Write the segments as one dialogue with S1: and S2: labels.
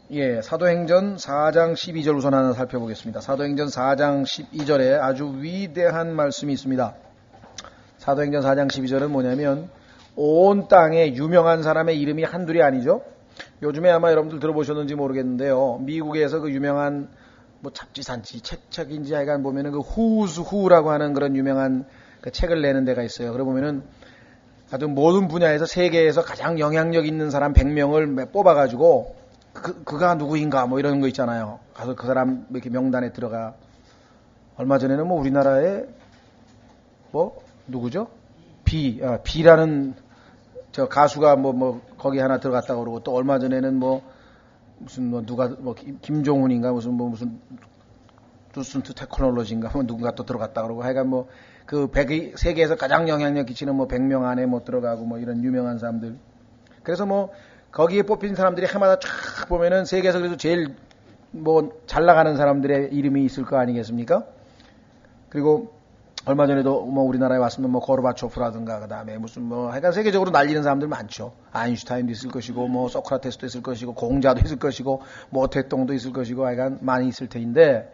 S1: 예, 사도행전 4장 12절 우선 하나 살펴보겠습니다. 사도행전 4장 12절에 아주 위대한 말씀이 있습니다. 사도행전 4장 12절은 뭐냐면 온 땅에 유명한 사람의 이름이 한둘이 아니죠. 요즘에 아마 여러분들 들어보셨는지 모르겠는데요. 미국에서 그 유명한 뭐 잡지산지 책인지 하여간 보면은 그 Who's Who라고 하는 그런 유명한 그 책을 내는 데가 있어요. 그러고 보면은 아주 모든 분야에서 세계에서 가장 영향력 있는 사람 100명을 뽑아가지고 그가 누구인가 뭐 이런 거 있잖아요. 가서 그 사람 이렇게 명단에 들어가. 얼마 전에는 뭐 우리나라에 뭐 누구죠? B라는 저 가수가 뭐 거기 하나 들어갔다고 그러고, 또 얼마 전에는 뭐 무슨 뭐 누가 뭐 김종훈인가 무슨 두슨트 테크놀로지인가 뭐 누군가 또 들어갔다 그러고, 하여간 뭐 그 세계에서 가장 영향력 끼치는 뭐 100명 안에 뭐 들어가고 뭐 이런 유명한 사람들. 그래서 뭐 거기에 뽑힌 사람들이 해마다 쫙 보면은 세계에서 그래도 제일 뭐 잘 나가는 사람들의 이름이 있을 거 아니겠습니까? 그리고 얼마 전에도 뭐 우리나라에 왔으면 뭐 고르바초프라든가 그다음에 무슨 뭐 하여간 세계적으로 날리는 사람들 많죠. 아인슈타인도 있을 것이고 뭐 소크라테스도 있을 것이고 공자도 있을 것이고 모태똥도 있을 것이고 하여간 많이 있을 테인데,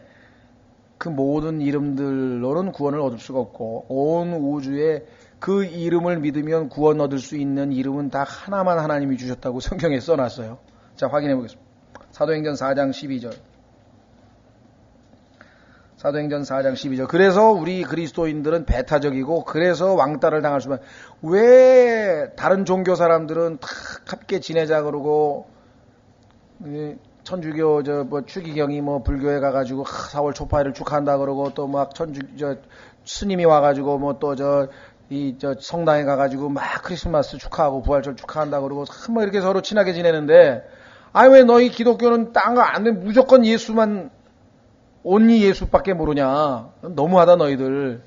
S1: 그 모든 이름들로는 구원을 얻을 수가 없고 온 우주에 그 이름을 믿으면 구원 얻을 수 있는 이름은 다 하나만 하나님이 주셨다고 성경에 써놨어요. 자, 확인해 보겠습니다. 사도행전 4장 12절. 사도행전 4장 12절. 그래서 우리 그리스도인들은 배타적이고 그래서 왕따를 당할 수만. 왜 다른 종교 사람들은 다 함께 지내자 그러고, 천주교 뭐 추기경이 뭐 불교에 가가지고 4월 초파일을 축하한다 그러고, 또 막 스님이 와가지고 뭐 또 성당에 가가지고 막 크리스마스 축하하고 부활절 축하한다 그러고 뭐 이렇게 서로 친하게 지내는데, 아니 왜 너희 기독교는 딴 거 안 돼? 무조건 예수만, 온리 예수밖에 모르냐? 너무하다 너희들.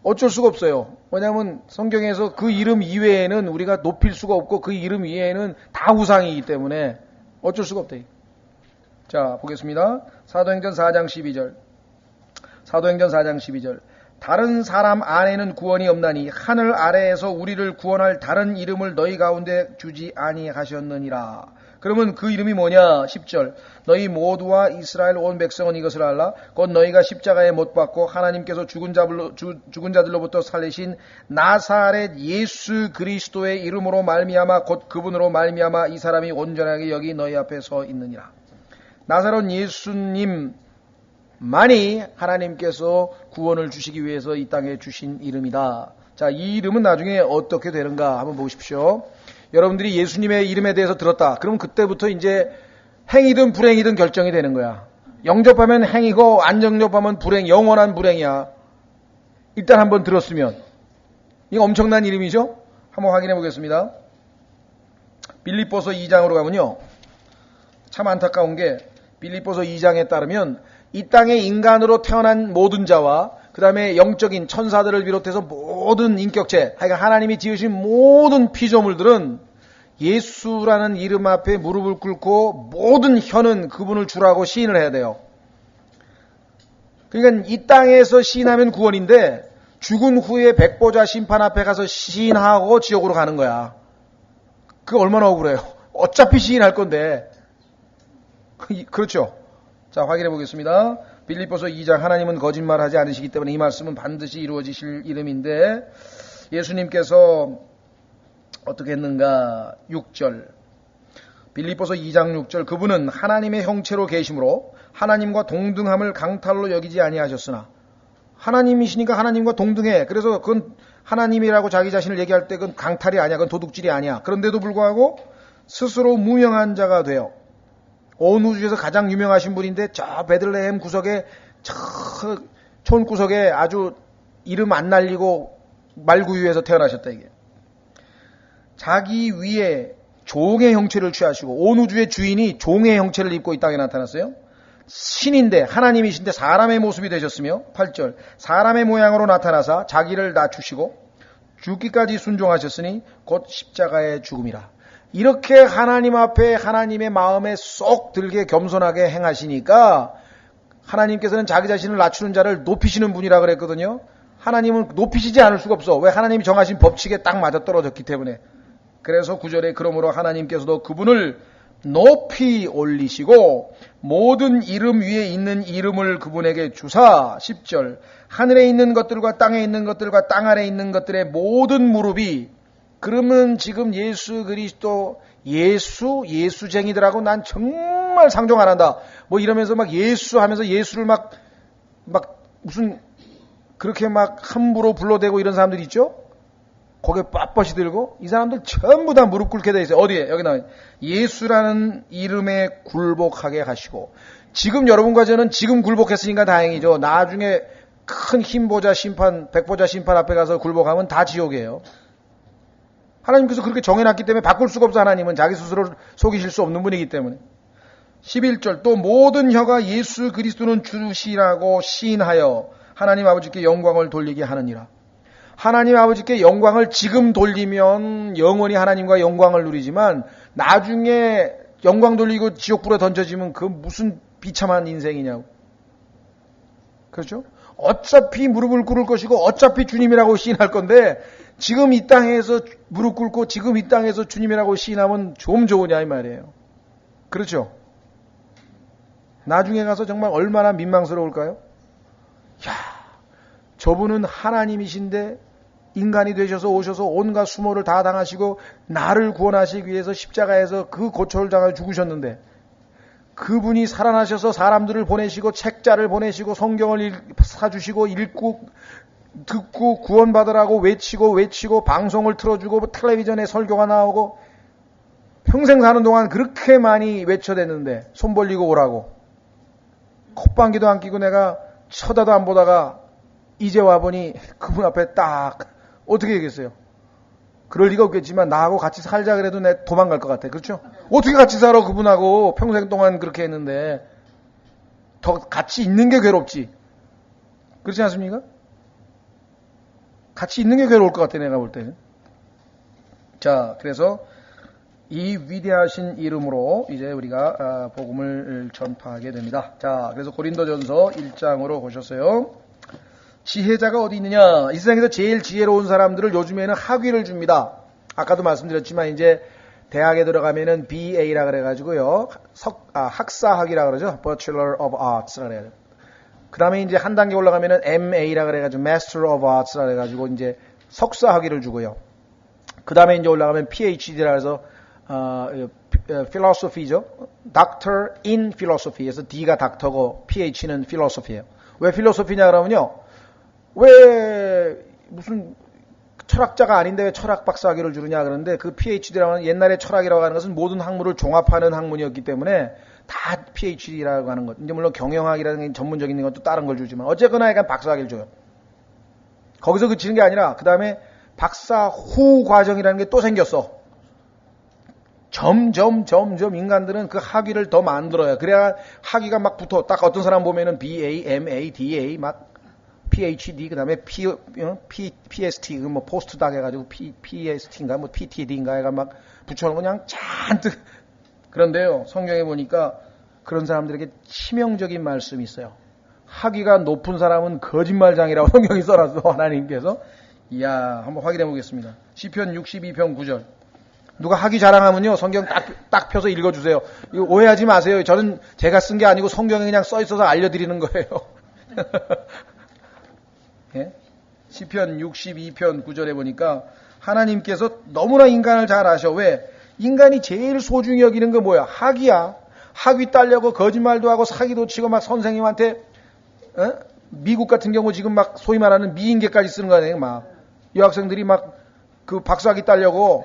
S1: 어쩔 수가 없어요. 왜냐하면 성경에서 그 이름 이외에는 우리가 높일 수가 없고 그 이름 이외에는 다 우상이기 때문에 어쩔 수가 없대. 자, 보겠습니다. 사도행전 4장 12절. 사도행전 4장 12절. 다른 사람 안에는 구원이 없나니 하늘 아래에서 우리를 구원할 다른 이름을 너희 가운데 주지 아니하셨느니라. 그러면 그 이름이 뭐냐? 10절. 너희 모두와 이스라엘 온 백성은 이것을 알라. 곧 너희가 십자가에 못 박고 하나님께서 죽은 자들로부터 살리신 나사렛 예수 그리스도의 이름으로 말미암아 곧 그분으로 말미암아 이 사람이 온전하게 여기 너희 앞에 서 있느니라. 나사렛 예수님만이 하나님께서 구원을 주시기 위해서 이 땅에 주신 이름이다. 자, 이 이름은 나중에 어떻게 되는가 한번 보십시오. 여러분들이 예수님의 이름에 대해서 들었다. 그럼 그때부터 이제 행이든 불행이든 결정이 되는 거야. 영접하면 행이고 안 영접하면 불행, 영원한 불행이야. 일단 한번 들었으면. 이거 엄청난 이름이죠? 한번 확인해 보겠습니다. 빌립보서 2장으로 가면요. 참 안타까운 게 빌립보서 2장에 따르면 이 땅에 인간으로 태어난 모든 자와 그 다음에 영적인 천사들을 비롯해서 모든 인격체, 하여간 하나님이 지으신 모든 피조물들은 예수라는 이름 앞에 무릎을 꿇고 모든 혀는 그분을 주라고 시인을 해야 돼요. 그러니까 이 땅에서 시인하면 구원인데 죽은 후에 백보자 심판 앞에 가서 시인하고 지옥으로 가는 거야. 그게 얼마나 억울해요. 어차피 시인할 건데. 그렇죠. 자, 확인해 보겠습니다. 빌립보서 2장. 하나님은 거짓말하지 않으시기 때문에 이 말씀은 반드시 이루어지실 이름인데, 예수님께서 어떻게 했는가? 6절. 빌립보서 2장 6절. 그분은 하나님의 형체로 계심으로 하나님과 동등함을 강탈로 여기지 아니하셨으나, 하나님이시니까 하나님과 동등해. 그래서 그건 하나님이라고 자기 자신을 얘기할 때 그건 강탈이 아니야. 그건 도둑질이 아니야. 그런데도 불구하고 스스로 무명한 자가 되어 온 우주에서 가장 유명하신 분인데 저 베들레헴 구석에 저 촌 구석에 아주 이름 안 날리고 말구유에서 태어나셨다 이게. 자기 위에 종의 형체를 취하시고 온 우주의 주인이 종의 형체를 입고 이 땅에 나타났어요. 신인데 하나님이신데 사람의 모습이 되셨으며 8절. 사람의 모양으로 나타나사 자기를 낮추시고 죽기까지 순종하셨으니 곧 십자가의 죽음이라. 이렇게 하나님 앞에 하나님의 마음에 쏙 들게 겸손하게 행하시니까 하나님께서는 자기 자신을 낮추는 자를 높이시는 분이라 그랬거든요. 하나님은 높이시지 않을 수가 없어. 왜? 하나님이 정하신 법칙에 딱 맞아떨어졌기 때문에. 그래서 9절에 그러므로 하나님께서도 그분을 높이 올리시고 모든 이름 위에 있는 이름을 그분에게 주사. 10절 하늘에 있는 것들과 땅에 있는 것들과 땅 아래에 있는 것들의 모든 무릎이. 그러면 지금 예수 그리스도 예수쟁이들하고 난 정말 상종 안 한다 뭐 이러면서 막 예수 하면서 예수를 막 무슨 그렇게 막 함부로 불러대고 이런 사람들 있죠? 고개 빳빳이 들고 이 사람들 전부 다 무릎 꿇게 돼 있어요. 어디에? 여기 나와요. 예수라는 이름에 굴복하게 하시고. 지금 여러분과 저는 지금 굴복했으니까 다행이죠. 나중에 큰 흰보자 심판, 백보자 심판 앞에 가서 굴복하면 다 지옥이에요. 하나님께서 그렇게 정해놨기 때문에 바꿀 수가 없어. 하나님은 자기 스스로를 속이실 수 없는 분이기 때문에. 11절 또 모든 혀가 예수 그리스도는 주시라고 시인하여 하나님 아버지께 영광을 돌리게 하느니라. 하나님 아버지께 영광을 지금 돌리면 영원히 하나님과 영광을 누리지만 나중에 영광 돌리고 지옥불에 던져지면 그 무슨 비참한 인생이냐고. 그렇죠? 어차피 무릎을 꿇을 것이고 어차피 주님이라고 시인할 건데 지금 이 땅에서 무릎 꿇고 지금 이 땅에서 주님이라고 시인하면 좀 좋으냐 이 말이에요. 그렇죠? 나중에 가서 정말 얼마나 민망스러울까요? 야, 저분은 하나님이신데 인간이 되셔서 오셔서 온갖 수모를 다 당하시고 나를 구원하시기 위해서 십자가에서 그 고초를 당하여 죽으셨는데 그분이 살아나셔서 사람들을 보내시고 책자를 보내시고 성경을 사주시고 읽고 듣고 구원받으라고 외치고 방송을 틀어주고 텔레비전에 설교가 나오고 평생 사는 동안 그렇게 많이 외쳐댔는데 손 벌리고 오라고 콧방귀도 안 끼고 내가 쳐다도 안 보다가 이제 와보니 그분 앞에 딱 어떻게 얘기했어요? 그럴 리가 없겠지만 나하고 같이 살자 그래도 내 도망갈 것 같아. 그렇죠? 어떻게 같이 살아 그분하고 평생 동안 그렇게 했는데 더 같이 있는 게 괴롭지. 그렇지 않습니까? 같이 있는 게 괴로울 것 같아 내가 볼 때는. 자, 그래서 이 위대하신 이름으로 이제 우리가 복음을 전파하게 됩니다. 자, 그래서 고린도전서 1장으로 보셨어요. 지혜자가 어디 있느냐? 이 세상에서 제일 지혜로운 사람들을 요즘에는 학위를 줍니다. 아까도 말씀드렸지만 이제 대학에 들어가면은 BA라 그래가지고요. 학사학위라 그러죠. Bachelor of Arts라 그래요. 그 다음에 이제 한 단계 올라가면은 MA라 그래가지고 Master of Arts라 그래가지고 이제 석사학위를 주고요. 그 다음에 이제 올라가면 PhD라 해서 Philosophy죠. Doctor in Philosophy에서 D가 닥터고 PH는 Philosophy예요. 왜 Philosophy냐 그러면요. 왜 무슨 철학자가 아닌데 왜 철학 박사학위를 주느냐 그러는데 그 PhD라고 하는 옛날에 철학이라고 하는 것은 모든 학문을 종합하는 학문이었기 때문에 다 PhD라고 하는 것. 이제 물론 경영학이라는 게 전문적인 것도 다른 걸 주지만 어쨌거나 약간 박사학위를 줘요. 거기서 그치는 게 아니라 그 다음에 박사 후 과정이라는 게 또 생겼어. 점점 인간들은 그 학위를 더 만들어요. 그래야 학위가 막 붙어. 딱 어떤 사람 보면은 BA, MA, DA 막 PhD, 그 다음에 PST, 뭐, 포스트닥 해가지고 PST인가, 뭐, PTD인가 해가 막 붙여놓은 그냥 잔뜩. 그런데요, 성경에 보니까 그런 사람들에게 치명적인 말씀이 있어요. 학위가 높은 사람은 거짓말장이라고 성경이 써놨어, 하나님께서. 이야, 한번 확인해 보겠습니다. 시편 62편 9절. 누가 학위 자랑하면요, 성경 딱 펴서 읽어주세요. 이거 오해하지 마세요. 저는 제가 쓴 게 아니고 성경에 그냥 써 있어서 알려드리는 거예요. 예? 시편 62편 9절에 보니까 하나님께서 너무나 인간을 잘 아셔. 왜? 인간이 제일 소중히 여기는 거 뭐야? 학위야. 학위 따려고 거짓말도 하고 사기도 치고 막 선생님한테 미국 같은 경우 지금 막 소위 말하는 미인계까지 쓰는 거 아니에요? 막 여학생들이 막 그 박사학위 따려고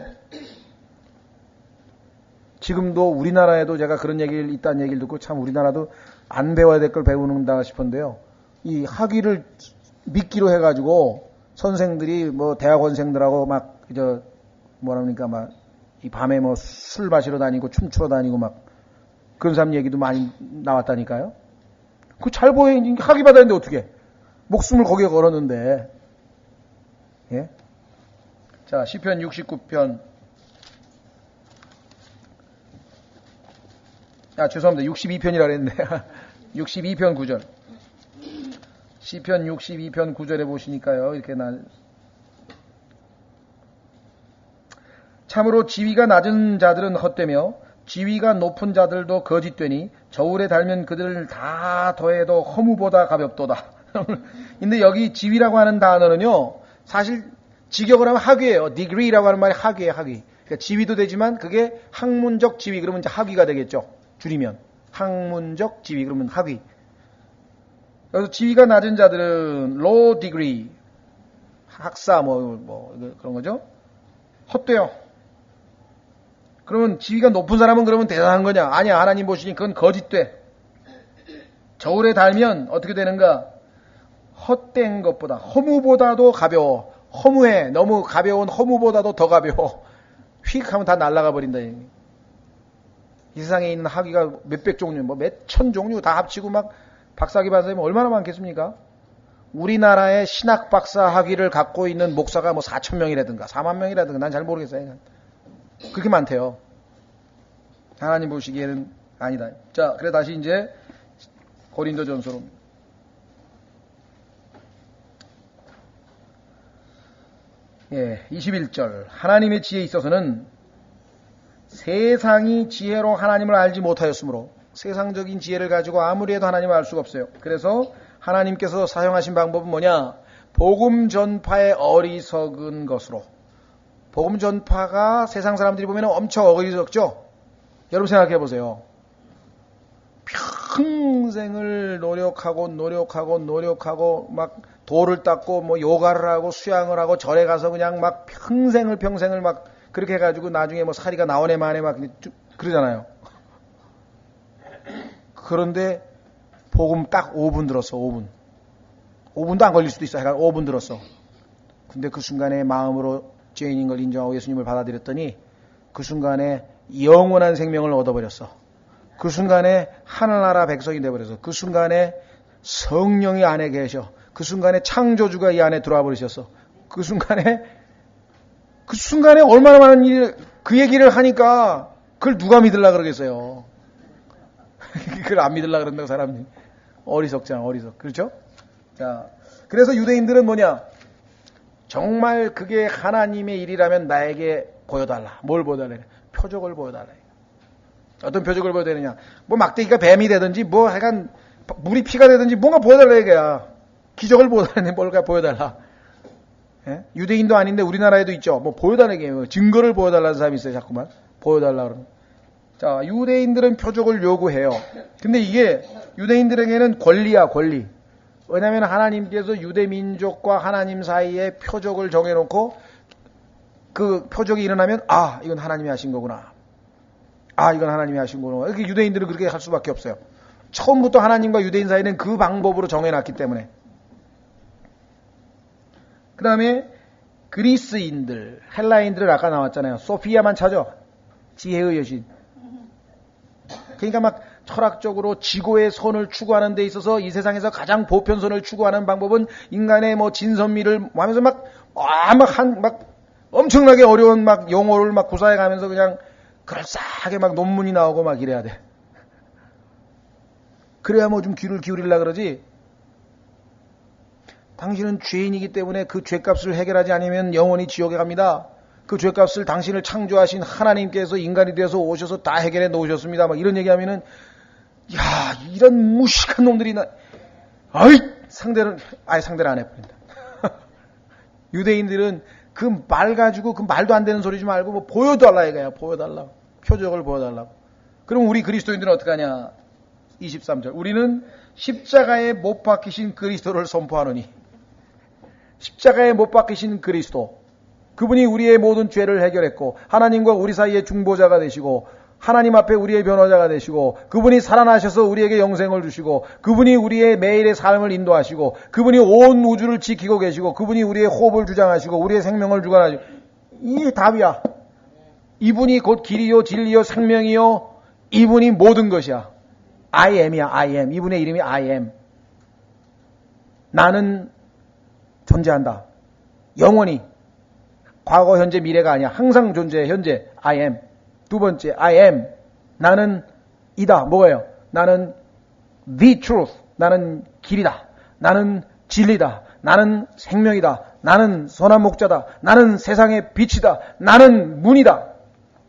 S1: 지금도 우리나라에도 제가 그런 얘기를 있다는 얘기를 듣고 참 우리나라도 안 배워야 될 걸 배우는다 싶은데요. 이 학위를 미끼로 해가지고 선생들이 뭐 대학원생들하고 막 뭐랍니까 막 이 밤에 뭐 술 마시러 다니고 춤추러 다니고 막 그런 사람 얘기도 많이 나왔다니까요. 그 잘 보여 학위 받았는데 어떻게 목숨을 거기에 걸었는데. 예? 자, 시편 69편. 죄송합니다. 62편이라 그랬는데 62편 9절. 시편 62편 9절에 보시니까요. 이렇게 참으로 지위가 낮은 자들은 헛되며 지위가 높은 자들도 거짓되니 저울에 달면 그들을 다 더해도 허무보다 가볍도다. 근데 여기 지위라고 하는 단어는요, 사실 직역을 하면 학위예요. degree라고 하는 말이 학위예요, 학위. 그러니까 지위도 되지만 그게 학문적 지위, 그러면 이제 학위가 되겠죠. 줄이면. 학문적 지위, 그러면 학위. 그래서 지위가 낮은 자들은 low degree, 학사 그런 거죠. 헛돼요. 그러면 지위가 높은 사람은 그러면 대단한 거냐? 아니야. 하나님 보시니 그건 거짓돼. 저울에 달면 어떻게 되는가? 헛된 것보다, 허무보다도 가벼워. 허무해. 너무 가벼운 허무보다도 더 가벼워. 휙 하면 다 날아가 버린다. 이 세상에 있는 학위가 몇백 종류, 몇천 종류 다 합치고 막 박사학위 받으면 얼마나 많겠습니까? 우리나라의 신학 박사 학위를 갖고 있는 목사가 4,000명이라든가 4만 명이라든가 난 잘 모르겠어요. 그렇게 많대요. 하나님 보시기에는 아니다. 자, 그래 다시 이제 고린도전서로. 예, 21절. 하나님의 지혜에 있어서는 세상이 지혜로 하나님을 알지 못하였으므로 세상적인 지혜를 가지고 아무리 해도 하나님을 알 수가 없어요. 그래서 하나님께서 사용하신 방법은 뭐냐? 복음 전파의 어리석은 것으로. 복음 전파가 세상 사람들이 보면 엄청 어리석죠? 여러분 생각해 보세요. 평생을 노력하고 막 돌을 닦고 요가를 하고 수양을 하고 절에 가서 그냥 막 평생을 막 그렇게 해가지고 나중에 사리가 나오네 마네 막 그러잖아요. 그런데 복음 딱 5분 들었어. 5분도 안 걸릴 수도 있어. 5분 들었어. 근데 그 순간에 마음으로 죄인인 걸 인정하고 예수님을 받아들였더니 그 순간에 영원한 생명을 얻어버렸어. 그 순간에 하늘나라 백성이 돼버렸어. 그 순간에 성령이 안에 계셔. 그 순간에 창조주가 이 안에 들어와 버리셨어. 그 순간에 얼마나 많은 그 얘기를 하니까 그걸 누가 믿으려고 그러겠어요. 그걸 안 믿으려고 그런다고 사람이. 어리석잖아, 어리석. 그렇죠? 자, 그래서 유대인들은 뭐냐? 정말 그게 하나님의 일이라면 나에게 보여달라. 뭘 보여달라? 표적을 보여달라. 어떤 표적을 보여달라냐? 막대기가 뱀이 되든지 하여간 물이 피가 되든지 뭔가 보여달라 이거야. 기적을 보여달라네. 뭘까 보여달라. 예? 유대인도 아닌데 우리나라에도 있죠. 보여달라는 게 증거를 보여달라는 사람이 있어요. 자꾸만 보여달라 그러면. 자, 유대인들은 표적을 요구해요. 근데 이게 유대인들에게는 권리야, 권리. 왜냐하면 하나님께서 유대 민족과 하나님 사이에 표적을 정해놓고 그 표적이 일어나면 이건 하나님이 하신 거구나. 이건 하나님이 하신 거구나. 이렇게 유대인들은 그렇게 할 수밖에 없어요. 처음부터 하나님과 유대인 사이는 그 방법으로 정해놨기 때문에. 그 다음에 그리스인들, 헬라인들을 아까 나왔잖아요. 소피아만 찾아. 지혜의 여신. 그러니까 막 철학적으로 지고의 선을 추구하는 데 있어서 이 세상에서 가장 보편선을 추구하는 방법은 인간의 진선미를 하면서 막 엄청나게 어려운 용어를 구사해 가면서 그냥 그럴싸하게 논문이 나오고 이래야 돼. 그래야 좀 귀를 기울이려고 그러지. 당신은 죄인이기 때문에 그 죄값을 해결하지 않으면 영원히 지옥에 갑니다. 그 죄값을 당신을 창조하신 하나님께서 인간이 되어서 오셔서 다 해결해 놓으셨습니다. 이런 얘기하면은 이런 무식한 놈들이 상대를 안 해버린다. 유대인들은 그 말 가지고 그 말도 안 되는 소리 좀 말고 보여달라 이거야. 보여달라. 표적을 보여달라고. 그럼 우리 그리스도인들은 어떻게 하냐? 23절. 우리는 십자가에 못 박히신 그리스도를 선포하노니. 십자가에 못 박히신 그리스도. 그분이 우리의 모든 죄를 해결했고 하나님과 우리 사이의 중보자가 되시고 하나님 앞에 우리의 변호자가 되시고 그분이 살아나셔서 우리에게 영생을 주시고 그분이 우리의 매일의 삶을 인도하시고 그분이 온 우주를 지키고 계시고 그분이 우리의 호흡을 주장하시고 우리의 생명을 주관하시고 이게 답이야. 이분이 곧 길이요 진리요 생명이요 이분이 모든 것이야. I am이야. I am. 이분의 이름이 I am. 나는 존재한다. 영원히. 과거, 현재, 미래가 아니야. 항상 존재해. 현재. I am. 두 번째. I am. 나는 이다. 뭐예요? 나는 the truth. 나는 길이다. 나는 진리다. 나는 생명이다. 나는 선한 목자다. 나는 세상의 빛이다. 나는 문이다.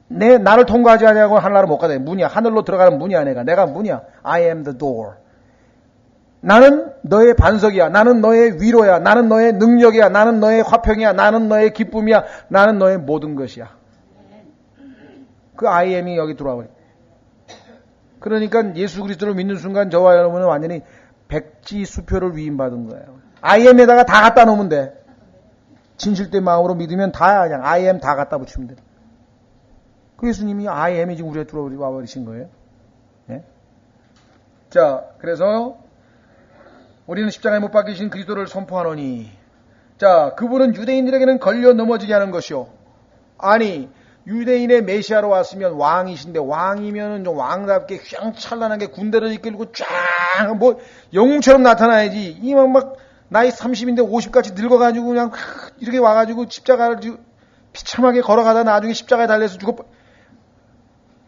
S1: 나를 통과하지 않냐고 하늘나라 못 가다. 문이야. 하늘로 들어가는 문이야. 내가 문이야. I am the door. 나는 너의 반석이야. 나는 너의 위로야. 나는 너의 능력이야. 나는 너의 화평이야. 나는 너의 기쁨이야. 나는 너의 모든 것이야. 그 I am이 여기 들어와 버려. 그러니까 예수 그리스도를 믿는 순간 저와 여러분은 완전히 백지 수표를 위임받은 거예요. I am에다가 다 갖다 놓으면 돼. 진실된 마음으로 믿으면 다 그냥 I am 다 갖다 붙이면 돼. 그 예수님이 I am이 지금 우리에 들어와 버리신 거예요. 네? 자, 그래서 우리는 십자가에 못 박히신 그리스도를 선포하노니, 자, 그분은 유대인들에게는 걸려 넘어지게 하는 것이요. 아니, 유대인의 메시아로 왔으면 왕이신데, 왕이면은 좀 왕답게 휘황찬란하게 군대를 이끌고 쫙, 영웅처럼 나타나야지. 이만 막, 나이 30인데 50까지 늙어가지고 그냥 이렇게 와가지고 십자가를 비참하게 걸어가다 나중에 십자가에 달려서 죽어.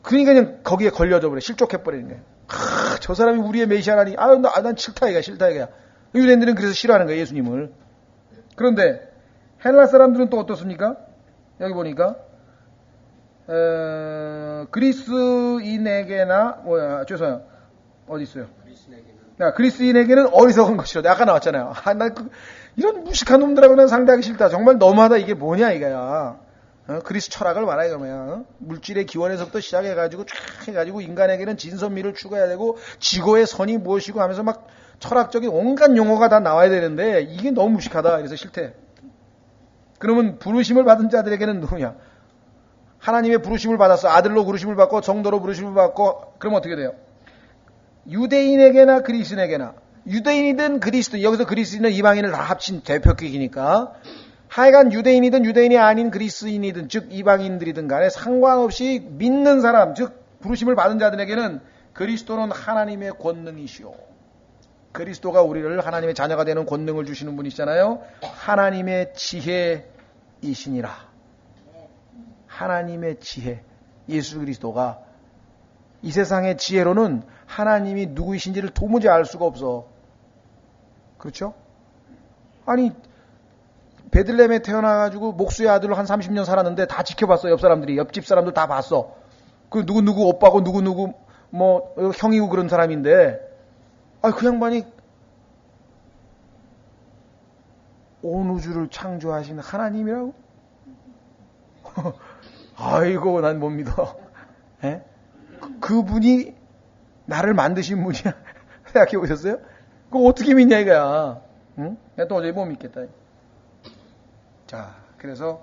S1: 그러니까 그냥 거기에 걸려져 버려. 실족해버리는 거예요. 저 사람이 우리의 메시아라니. 난 싫다 이거야. 유대인들은 그래서 싫어하는 거예요, 예수님을. 그런데 헬라 사람들은 또 어떻습니까? 여기 보니까 그리스인에게나 죄송해요. 어디 있어요? 그리스인에게는 어리석은 것이라. 아까 나왔잖아요. 이런 무식한 놈들하고 난 상대하기 싫다. 정말 너무하다. 이게 뭐냐 이거야. 그리스 철학을 말하여 그러면 물질의 기원에서부터 시작해가지고 쫙 해가지고 인간에게는 진선미를 추구해야 되고 지고의 선이 무엇이고 하면서 막 철학적인 온갖 용어가 다 나와야 되는데 이게 너무 무식하다. 그래서 싫대. 그러면 부르심을 받은 자들에게는 누구냐? 하나님의 부르심을 받았어. 아들로 부르심을 받고 정도로 부르심을 받고. 그럼 어떻게 돼요? 유대인에게나 그리스인에게나, 유대인이든 그리스도, 여기서 그리스인은 이방인을 다 합친 대표격이니까 하여간 유대인이든 유대인이 아닌 그리스인이든 즉 이방인들이든 간에 상관없이 믿는 사람, 즉 부르심을 받은 자들에게는 그리스도는 하나님의 권능이시오. 그리스도가 우리를 하나님의 자녀가 되는 권능을 주시는 분이시잖아요. 하나님의 지혜이시니라. 하나님의 지혜. 예수 그리스도가 이 세상의 지혜로는 하나님이 누구이신지를 도무지 알 수가 없어. 그렇죠? 아니, 베들레헴에 태어나가지고 목수의 아들로 한 30년 살았는데 다 지켜봤어. 옆 사람들이. 옆집 사람들 다 봤어. 그 누구누구 오빠고 누구누구 형이고 그런 사람인데, 그 양반이 온 우주를 창조하신 하나님이라고? 아이고, 난 못 믿어. 에? 그분이 나를 만드신 분이야. 생각해 보셨어요? 그거 어떻게 믿냐 이거야. 응? 또 어제 못 믿겠다. 자, 그래서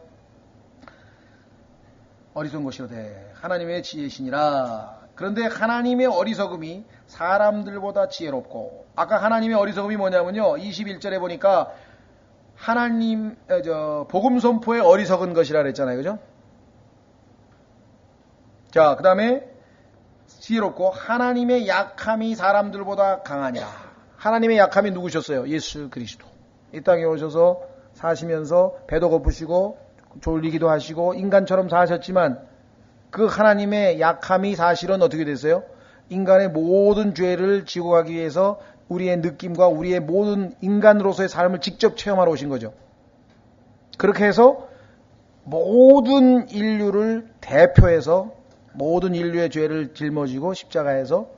S1: 어리석은 것이로되 하나님의 지혜시니라. 그런데 하나님의 어리석음이 사람들보다 지혜롭고, 아까 하나님의 어리석음이 뭐냐면요, 21절에 보니까 하나님 복음 선포의 어리석은 것이라 그랬잖아요. 그죠? 자, 그 다음에 지혜롭고 하나님의 약함이 사람들보다 강하니라. 하나님의 약함이 누구셨어요? 예수 그리스도. 이 땅에 오셔서 사시면서 배도 고프시고 졸리기도 하시고 인간처럼 사셨지만 그 하나님의 약함이 사실은 어떻게 됐어요? 인간의 모든 죄를 지고 가기 위해서 우리의 느낌과 우리의 모든 인간으로서의 삶을 직접 체험하러 오신 거죠. 그렇게 해서 모든 인류를 대표해서 모든 인류의 죄를 짊어지고 십자가에서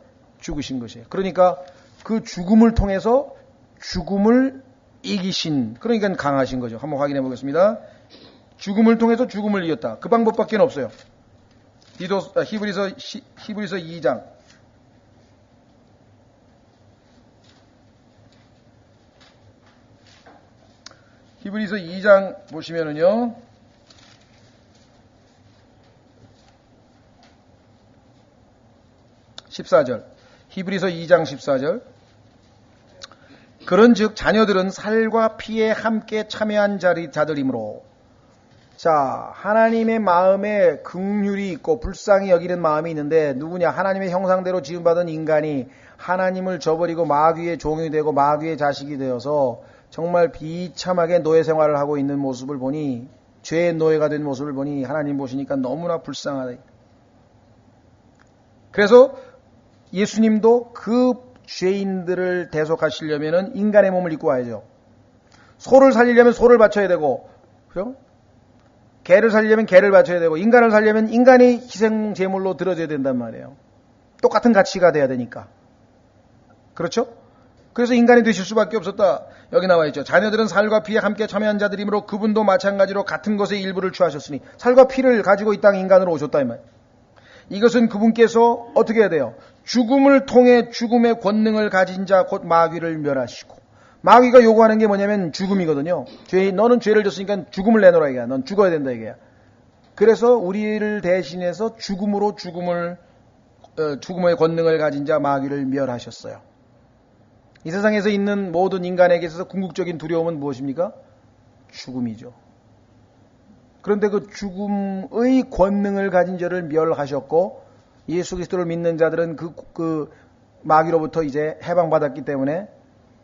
S1: 죽으신 것이에요. 그러니까 그 죽음을 통해서 죽음을 이기신, 그러니까 강하신 거죠. 한번 확인해 보겠습니다. 죽음을 통해서 죽음을 이겼다. 그 방법밖에 없어요. 히브리서 2장. 히브리서 2장 보시면은요, 히브리서 2장 14절. 그런즉 자녀들은 살과 피에 함께 참여한 자들이므로, 자, 하나님의 마음에 긍휼이 있고 불쌍히 여기는 마음이 있는데, 누구냐? 하나님의 형상대로 지음받은 인간이 하나님을 저버리고 마귀의 종이 되고 마귀의 자식이 되어서 정말 비참하게 노예 생활을 하고 있는 모습을 보니, 죄의 노예가 된 모습을 보니 하나님 보시니까 너무나 불쌍하다. 그래서 예수님도 그 죄인들을 대속하시려면 인간의 몸을 입고 와야죠. 소를 살리려면 소를 바쳐야 되고, 그죠? 개를 살려면 개를 바쳐야 되고 인간을 살려면 인간이 희생 제물로 들어져야 된단 말이에요. 똑같은 가치가 돼야 되니까. 그렇죠? 그래서 인간이 되실 수밖에 없었다. 여기 나와 있죠. 자녀들은 살과 피에 함께 참여한 자들이므로 그분도 마찬가지로 같은 것의 일부를 취하셨으니 살과 피를 가지고 이 땅 인간으로 오셨다 이 말. 이것은 그분께서 어떻게 해야 돼요? 죽음을 통해 죽음의 권능을 가진 자 곧 마귀를 멸하시고, 마귀가 요구하는 게 뭐냐면 죽음이거든요. 너는 죄를 졌으니까 죽음을 내놓으라 이거야. 넌 죽어야 된다 이거야. 그래서 우리를 대신해서 죽음의 권능을 가진 자 마귀를 멸하셨어요. 이 세상에서 있는 모든 인간에게 있어서 궁극적인 두려움은 무엇입니까? 죽음이죠. 그런데 그 죽음의 권능을 가진 자를 멸하셨고, 예수 그리스도를 믿는 자들은 그 마귀로부터 이제 해방받았기 때문에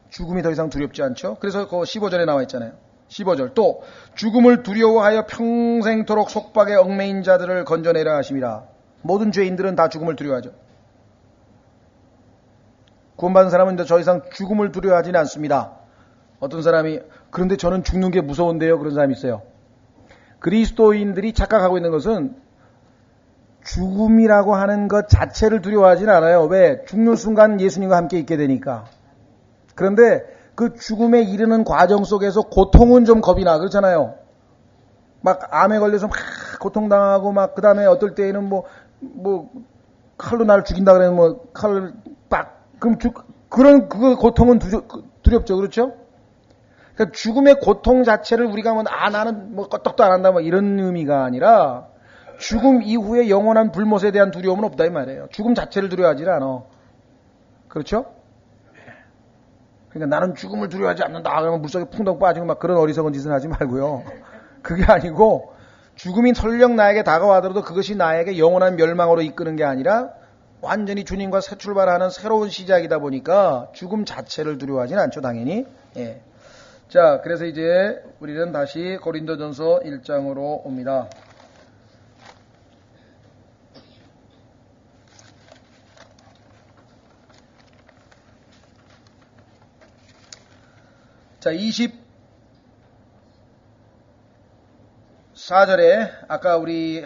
S1: 죽음이 더 이상 두렵지 않죠. 그래서 그 15절에 나와 있잖아요. 15절 또 죽음을 두려워하여 평생토록 속박에 얽매인 자들을 건져내라 하심이라. 모든 죄인들은 다 죽음을 두려워하죠. 구원받은 사람은 이제 더 이상 죽음을 두려워하지는 않습니다. 어떤 사람이 그런데 저는 죽는 게 무서운데요. 그런 사람이 있어요. 그리스도인들이 착각하고 있는 것은 죽음이라고 하는 것 자체를 두려워하지는 않아요. 왜? 죽는 순간 예수님과 함께 있게 되니까. 그런데 그 죽음에 이르는 과정 속에서 고통은 좀 겁이 나. 그렇잖아요. 막 암에 걸려서 막 고통당하고 막 그 다음에 어떨 때에는 뭐 칼로 나를 죽인다 그러면 뭐 칼을 빡 그럼 그런 그 고통은 두렵죠. 그렇죠? 그러니까 죽음의 고통 자체를 우리가 나는 껐떡도 안 한다 이런 의미가 아니라 죽음 이후에 영원한 불못에 대한 두려움은 없다 이 말이에요. 죽음 자체를 두려워하지 않아. 그렇죠? 그러니까 나는 죽음을 두려워하지 않는다. 그러면 물속에 풍덩 빠지고 막 그런 어리석은 짓은 하지 말고요. 그게 아니고 죽음이 설령 나에게 다가와더라도 그것이 나에게 영원한 멸망으로 이끄는 게 아니라 완전히 주님과 새 출발하는 새로운 시작이다 보니까 죽음 자체를 두려워하지는 않죠, 당연히. 예. 자, 그래서 이제 우리는 다시 고린도전서 1장으로 옵니다. 자, 24절에 아까 우리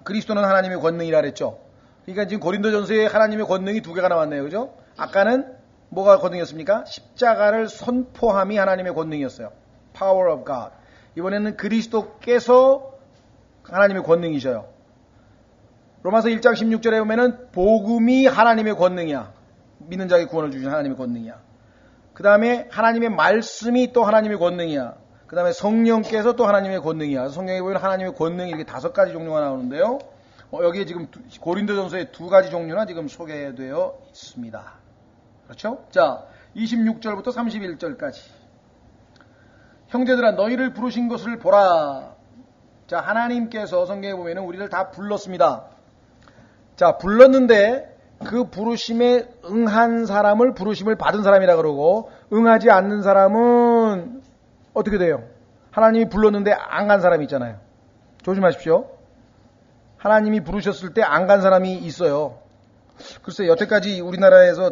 S1: 그리스도는 하나님의 권능이라 그랬죠. 그러니까 지금 고린도전서에 하나님의 권능이 두 개가 나왔네요. 그죠? 아까는 뭐가 권능이었습니까? 십자가를 선포함이 하나님의 권능이었어요. Power of God. 이번에는 그리스도께서 하나님의 권능이셔요. 로마서 1장 16절에 보면은 복음이 하나님의 권능이야. 믿는 자에게 구원을 주신 하나님의 권능이야. 그 다음에 하나님의 말씀이 또 하나님의 권능이야. 그 다음에 성령께서 또 하나님의 권능이야. 성경에 보면 하나님의 권능이 이렇게 5가지 종류가 나오는데요. 여기에 지금 고린도전서의 2가지 종류나 지금 소개되어 있습니다. 그렇죠? 자, 26절부터 31절까지. 형제들아 너희를 부르신 것을 보라. 자, 하나님께서 성경에 보면은 우리를 다 불렀습니다. 자, 불렀는데 그 부르심에 응한 사람을 부르심을 받은 사람이라 그러고 응하지 않는 사람은 어떻게 돼요? 하나님이 불렀는데 안 간 사람이 있잖아요. 조심하십시오. 하나님이 부르셨을 때 안 간 사람이 있어요. 글쎄 여태까지 우리나라에서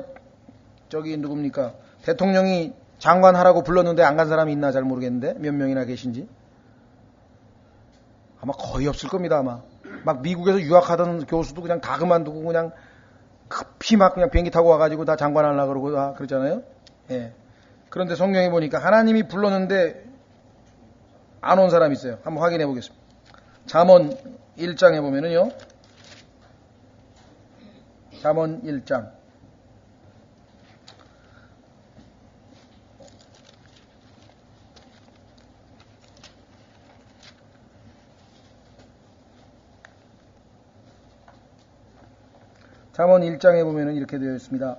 S1: 누굽니까? 대통령이 장관하라고 불렀는데 안 간 사람이 있나 잘 모르겠는데 몇 명이나 계신지. 아마 거의 없을 겁니다. 아마 막 미국에서 유학하던 교수도 그냥 다 그만두고 그냥 급히 막 그냥 비행기 타고 와가지고 다 장관하려고 그러고 그러잖아요. 예. 그런데 성경에 보니까 하나님이 불렀는데 안 온 사람이 있어요. 한번 확인해 보겠습니다. 잠언 1장에 보면은요. 잠언 1장. 잠언 1장에 보면은 이렇게 되어 있습니다.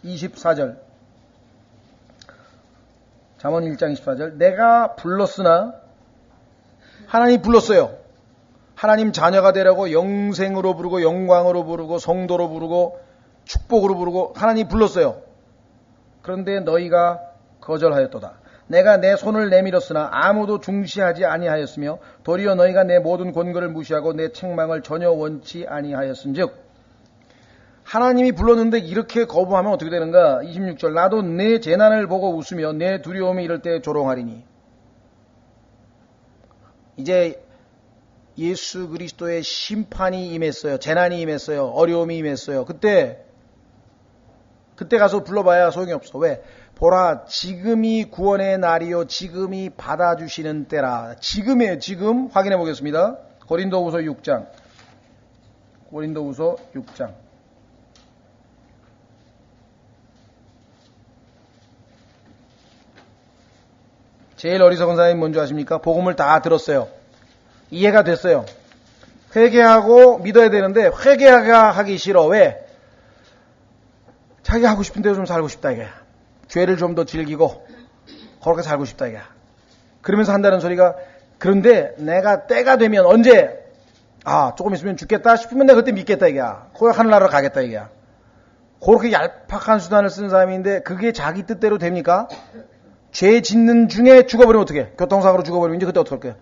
S1: 24절. 잠언 1장 24절. 내가 불렀으나 하나님이 불렀어요. 하나님 자녀가 되라고 영생으로 부르고 영광으로 부르고 성도로 부르고 축복으로 부르고 하나님이 불렀어요. 그런데 너희가 거절하였도다. 내가 내 손을 내밀었으나 아무도 중시하지 아니하였으며 도리어 너희가 내 모든 권고를 무시하고 내 책망을 전혀 원치 아니하였은즉. 하나님이 불렀는데 이렇게 거부하면 어떻게 되는가? 26절. 나도 내 재난을 보고 웃으며 내 두려움이 이럴 때 조롱하리니. 이제 예수 그리스도의 심판이 임했어요. 재난이 임했어요. 어려움이 임했어요. 그때 가서 불러봐야 소용이 없어. 왜? 보라, 지금이 구원의 날이요, 지금이 받아주시는 때라. 지금이에요. 지금 확인해 보겠습니다. 고린도후서 6장. 고린도후서 6장. 제일 어리석은 사람이 뭔지 아십니까? 복음을 다 들었어요. 이해가 됐어요. 회개하고 믿어야 되는데 회개하기 싫어. 왜? 자기가 하고 싶은 대로 좀 살고 싶다 이게. 죄를 좀 더 즐기고 그렇게 살고 싶다 이게. 그러면서 한다는 소리가, 그런데 내가 때가 되면 언제 조금 있으면 죽겠다 싶으면 내가 그때 믿겠다 이게. 그걸 하늘나라로 가겠다 이게. 그렇게 얄팍한 수단을 쓰는 사람인데 그게 자기 뜻대로 됩니까? 죄 짓는 중에 죽어버리면 어떡해? 교통사고로 죽어버리면 이제 그때 어떡할 거야?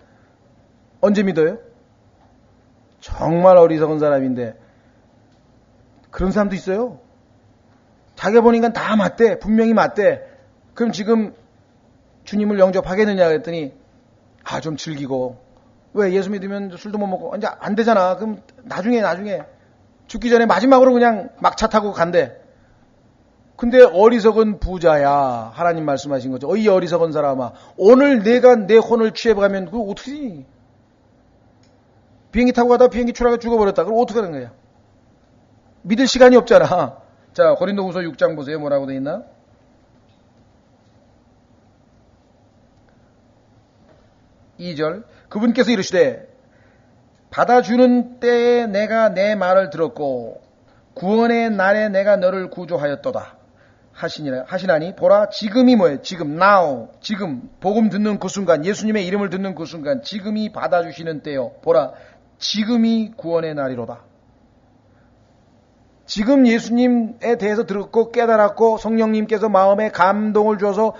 S1: 언제 믿어요? 정말 어리석은 사람인데 그런 사람도 있어요. 자기가 보니까 다 맞대. 분명히 맞대. 그럼 지금 주님을 영접하겠느냐 그랬더니 좀 즐기고. 왜? 예수 믿으면 술도 못 먹고 이제 안 되잖아. 그럼 나중에 죽기 전에 마지막으로 그냥 막차 타고 간대. 근데 어리석은 부자야. 하나님 말씀하신 거죠. 어이 어리석은 사람아. 오늘 내가 내 혼을 취해가면 그거 어떡하지? 비행기 타고 가다가 비행기 추락해 죽어버렸다. 그럼 어떡하는 거야? 믿을 시간이 없잖아. 자, 고린도후서 6장 보세요. 뭐라고 돼 있나? (2절) 그분께서 이르시되 받아주는 때에 내가 내 말을 들었고 구원의 날에 내가 너를 구조하였도다 하시나니 보라, 지금이 뭐예요? 지금 now, 지금 복음 듣는 그 순간, 예수님의 이름을 듣는 그 순간, 지금이 받아주시는 때요. 보라, 지금이 구원의 날이로다. 지금 예수님에 대해서 들었고 깨달았고 성령님께서 마음에 감동을 줘서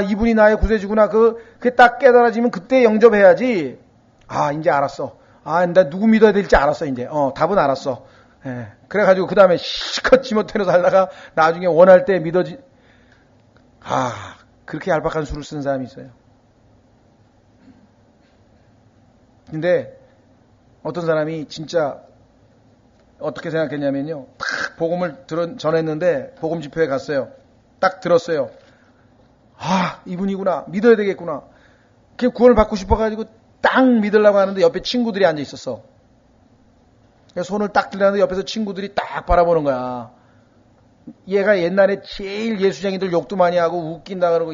S1: 이분이 나의 구세주구나. 그게 딱 깨달아지면 그때 영접해야지. 이제 알았어. 나 누구 믿어야 될지 알았어. 이제 답은 알았어. 예. 그래가지고 그 다음에 실컷 지못해서 살다가 나중에 원할 때 그렇게 얄팍한 수를 쓴 사람이 있어요. 근데 어떤 사람이 진짜 어떻게 생각했냐면요. 딱 복음을 전했는데 복음 집회에 갔어요. 딱 들었어요. 이분이구나. 믿어야 되겠구나. 그냥 구원을 받고 싶어가지고 딱 믿으려고 하는데 옆에 친구들이 앉아 있었어. 손을 딱 들려는데 옆에서 친구들이 딱 바라보는 거야. 얘가 옛날에 제일 예수쟁이들 욕도 많이 하고 웃긴다 그러고,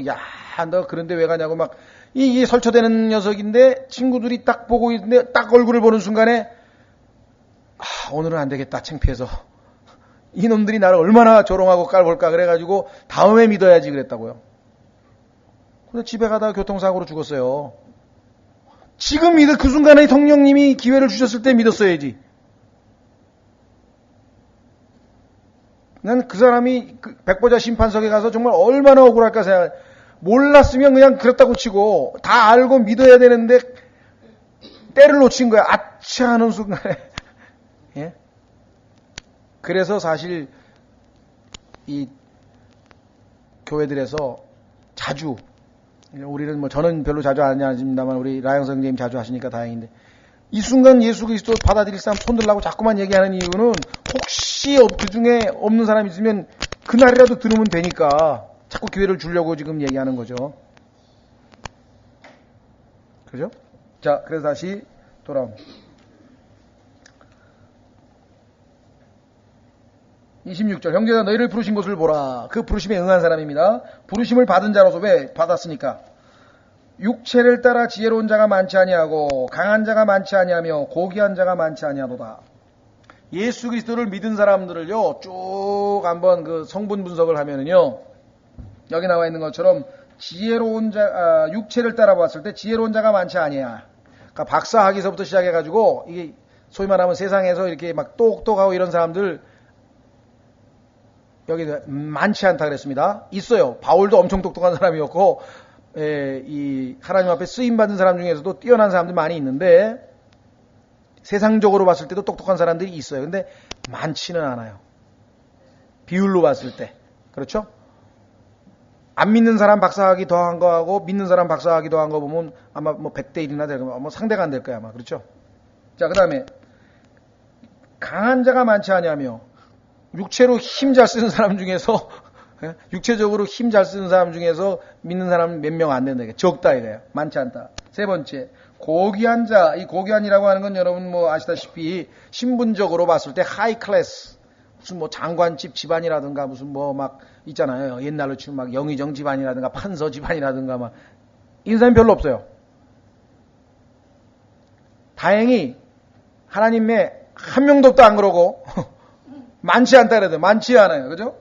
S1: 너 그런데 왜 가냐고 막, 이게 설쳐대는 녀석인데 친구들이 딱 보고 있는데 딱 얼굴을 보는 순간에 오늘은 안 되겠다. 창피해서. 이놈들이 나를 얼마나 조롱하고 깔볼까 그래가지고 다음에 믿어야지 그랬다고요. 근데 집에 가다가 교통사고로 죽었어요. 지금 그 순간에 성령님이 기회를 주셨을 때 믿었어야지. 난 그 사람이 백보자 심판석에 가서 정말 얼마나 억울할까 생각. 몰랐으면 그냥 그랬다고 치고 다 알고 믿어야 되는데 때를 놓친 거야. 아차 하는 순간에. 예? 그래서 사실 이 교회들에서 자주, 우리는 저는 별로 자주 안 하십니다만 우리 라영 선생님 자주 하시니까 다행인데, 이 순간 예수 그리스도 받아들일 사람 손들라고 자꾸만 얘기하는 이유는 혹시 그 중에 없는 사람이 있으면 그날이라도 들으면 되니까 자꾸 기회를 주려고 지금 얘기하는 거죠. 그죠? 자, 그래서 다시 돌아옵니다. 26절 형제가 너희를 부르신 것을 보라. 그 부르심에 응한 사람입니다. 부르심을 받은 자로서. 왜 받았으니까? 육체를 따라 지혜로운 자가 많지 아니하고 강한 자가 많지 아니하며 고귀한 자가 많지 아니하도다. 예수 그리스도를 믿은 사람들을요 쭉 한번 그 성분 분석을 하면은요, 여기 나와 있는 것처럼 지혜로운 자, 육체를 따라 봤을 때 지혜로운 자가 많지 아니야. 그러니까 박사학위서부터 시작해가지고 이게 소위 말하면 세상에서 이렇게 막 똑똑하고 이런 사람들 여기 많지 않다 그랬습니다. 있어요. 바울도 엄청 똑똑한 사람이었고, 이 하나님 앞에 쓰임 받은 사람 중에서도 뛰어난 사람들 많이 있는데 세상적으로 봤을 때도 똑똑한 사람들이 있어요. 근데 많지는 않아요. 비율로 봤을 때. 그렇죠? 안 믿는 사람 박사학위 더한 거하고 믿는 사람 박사학위 더한 거 보면 아마 100대 1이나 될 거면 상대가 안 될 거야 아마. 그렇죠? 자, 그 다음에 강한 자가 많지 않냐며 육체로 힘 잘 쓰는 사람 중에서 육체적으로 힘 잘 쓰는 사람 중에서 믿는 사람은 몇 명 안 된다. 적다 이거예요. 많지 않다. 세 번째, 고귀한 자. 이 고귀한이라고 하는 건 여러분 뭐 아시다시피 신분적으로 봤을 때 하이 클래스, 무슨 뭐 장관집 집안이라든가 무슨 뭐 막 있잖아요. 옛날로 치면 막 영의정 집안이라든가 판서 집안이라든가 막 이런 사람이 별로 없어요. 다행히 하나님의 한 명도 없다 안 그러고 많지 않다 그래도 많지 않아요. 그죠?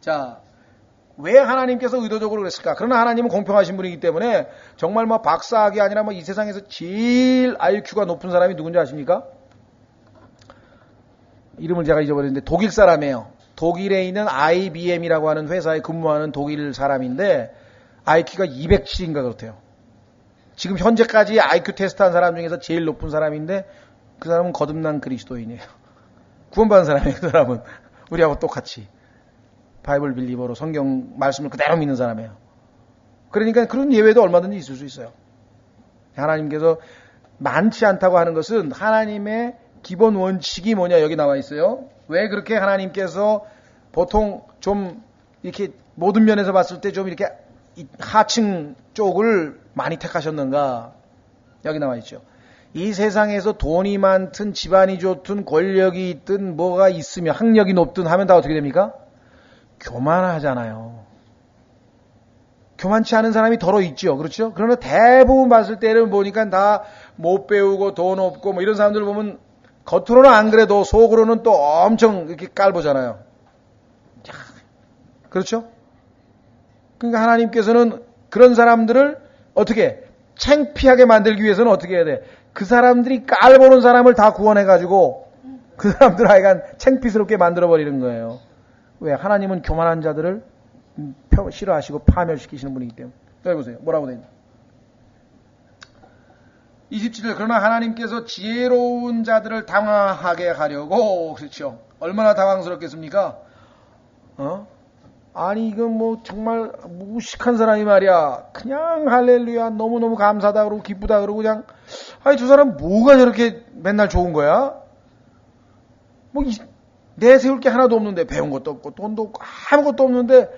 S1: 자, 왜 하나님께서 의도적으로 그랬을까? 그러나 하나님은 공평하신 분이기 때문에 정말 뭐 박사학이 아니라 뭐 이 세상에서 제일 IQ가 높은 사람이 누군지 아십니까? 이름을 제가 잊어버렸는데 독일 사람이에요. 독일에 있는 IBM이라고 하는 회사에 근무하는 독일 사람인데 IQ가 207인가 그렇대요. 지금 현재까지 IQ 테스트한 사람 중에서 제일 높은 사람인데 그 사람은 거듭난 그리스도인이에요. 구원받은 사람이에요. 그 사람은 우리하고 똑같이 바이블 빌리버로 성경 말씀을 그대로 믿는 사람이에요. 그러니까 그런 예외도 얼마든지 있을 수 있어요. 하나님께서 많지 않다고 하는 것은 하나님의 기본 원칙이 뭐냐 여기 나와 있어요. 왜 그렇게 하나님께서 보통 좀 이렇게 모든 면에서 봤을 때 좀 이렇게 하층 쪽을 많이 택하셨는가? 여기 나와 있죠. 이 세상에서 돈이 많든 집안이 좋든 권력이 있든 뭐가 있으면 학력이 높든 하면 다 어떻게 됩니까? 교만하잖아요. 교만치 않은 사람이 더러 있죠. 그렇죠? 그러나 대부분 봤을 때는 보니까 다 못 배우고 돈 없고 뭐 이런 사람들 보면 겉으로는 안 그래도 속으로는 또 엄청 이렇게 깔보잖아요. 그렇죠? 그러니까 하나님께서는 그런 사람들을 어떻게 창피하게 만들기 위해서는 어떻게 해야 돼? 그 사람들이 깔보는 사람을 다 구원해가지고 그 사람들 하여간 창피스럽게 만들어버리는 거예요. 왜? 하나님은 교만한 자들을 싫어하시고 파멸시키시는 분이기 때문에. 여기 보세요. 뭐라고 되어 있나? 27절. 그러나 하나님께서 지혜로운 자들을 당황하게 하려고, 그렇죠. 얼마나 당황스럽겠습니까? 아니 이건 뭐 정말 무식한 사람이 말이야. 그냥 할렐루야 너무너무 감사하다 그러고 기쁘다 그러고 그냥 아니 저 사람 뭐가 저렇게 맨날 좋은 거야? 뭐 내세울 게 하나도 없는데 배운 것도 없고 돈도 없고 아무것도 없는데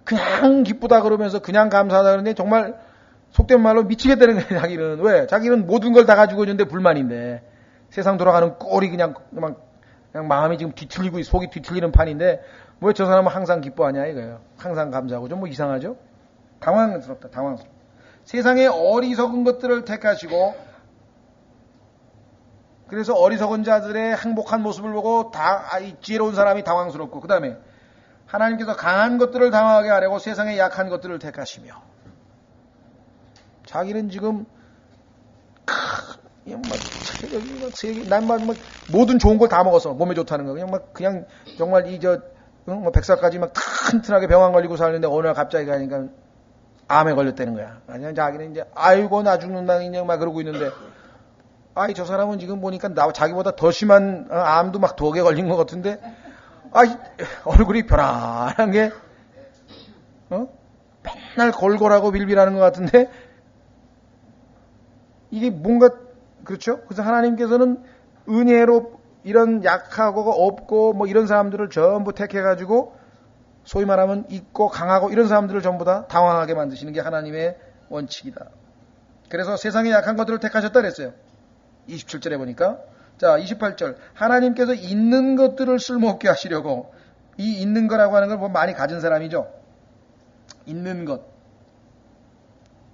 S1: 그냥 기쁘다 그러면서 그냥 감사하다 그러는데 정말 속된 말로 미치겠다는 거예요. 자기는. 왜? 자기는 모든 걸 다 가지고 있는데 불만인데 세상 돌아가는 꼴이 그냥 마음이 지금 뒤틀리고 속이 뒤틀리는 판인데 왜 저 사람은 항상 기뻐하냐 이거예요. 항상 감사하고 좀 뭐 이상하죠? 당황스럽다. 당황스럽다. 세상의 어리석은 것들을 택하시고 그래서 어리석은 자들의 행복한 모습을 보고 지혜로운 사람이 당황스럽고 그 다음에 하나님께서 강한 것들을 당하게 하려고 세상의 약한 것들을 택하시며 자기는 지금 난 모든 좋은 걸 다 먹었어. 몸에 좋다는 거. 그냥 정말 백살까지 튼튼하게 병 안 걸리고 살는데 어느 날 갑자기 가니까 암에 걸렸다는 거야. 그냥 자기는 이제 아이고 나 죽는다 그냥 그러고 있는데 저 사람은 지금 보니까 자기보다 더 심한 암도 두어 개 걸린 것 같은데 얼굴이 편안한 게 맨날 골골하고 빌빌하는 것 같은데 이게 뭔가 그렇죠? 그래서 하나님께서는 은혜로 이런 약하고 없고 뭐 이런 사람들을 전부 택해가지고 소위 말하면 있고 강하고 이런 사람들을 전부 다 당황하게 만드시는 게 하나님의 원칙이다. 그래서 세상에 약한 것들을 택하셨다 그랬어요. 27절에 보니까 자 28절 하나님께서 있는 것들을 쓸모없게 하시려고 이 있는 거라고 하는 걸 뭐 많이 가진 사람이죠. 있는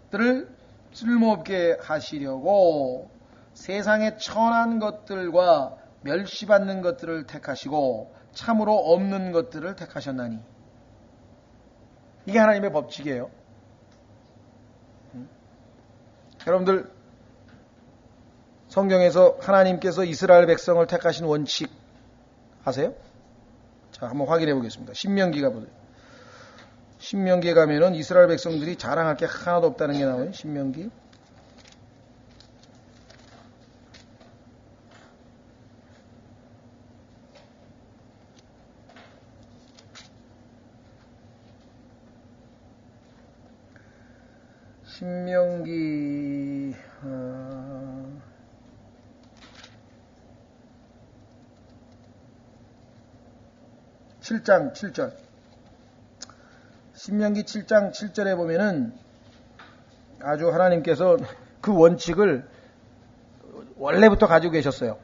S1: 것들을 쓸모없게 하시려고 세상의 천한 것들과 멸시받는 것들을 택하시고 참으로 없는 것들을 택하셨나니 이게 하나님의 법칙이에요. 여러분들 성경에서 하나님께서 이스라엘 백성을 택하신 원칙 아세요? 자, 한번 확인해 보겠습니다. 신명기가 보세요. 신명기에 가면은 이스라엘 백성들이 자랑할 게 하나도 없다는 게 나와요. 신명기. 신명기 7장 7절. 신명기 7장 7절에 보면은 아주 하나님께서 그 원칙을 원래부터 가지고 계셨어요.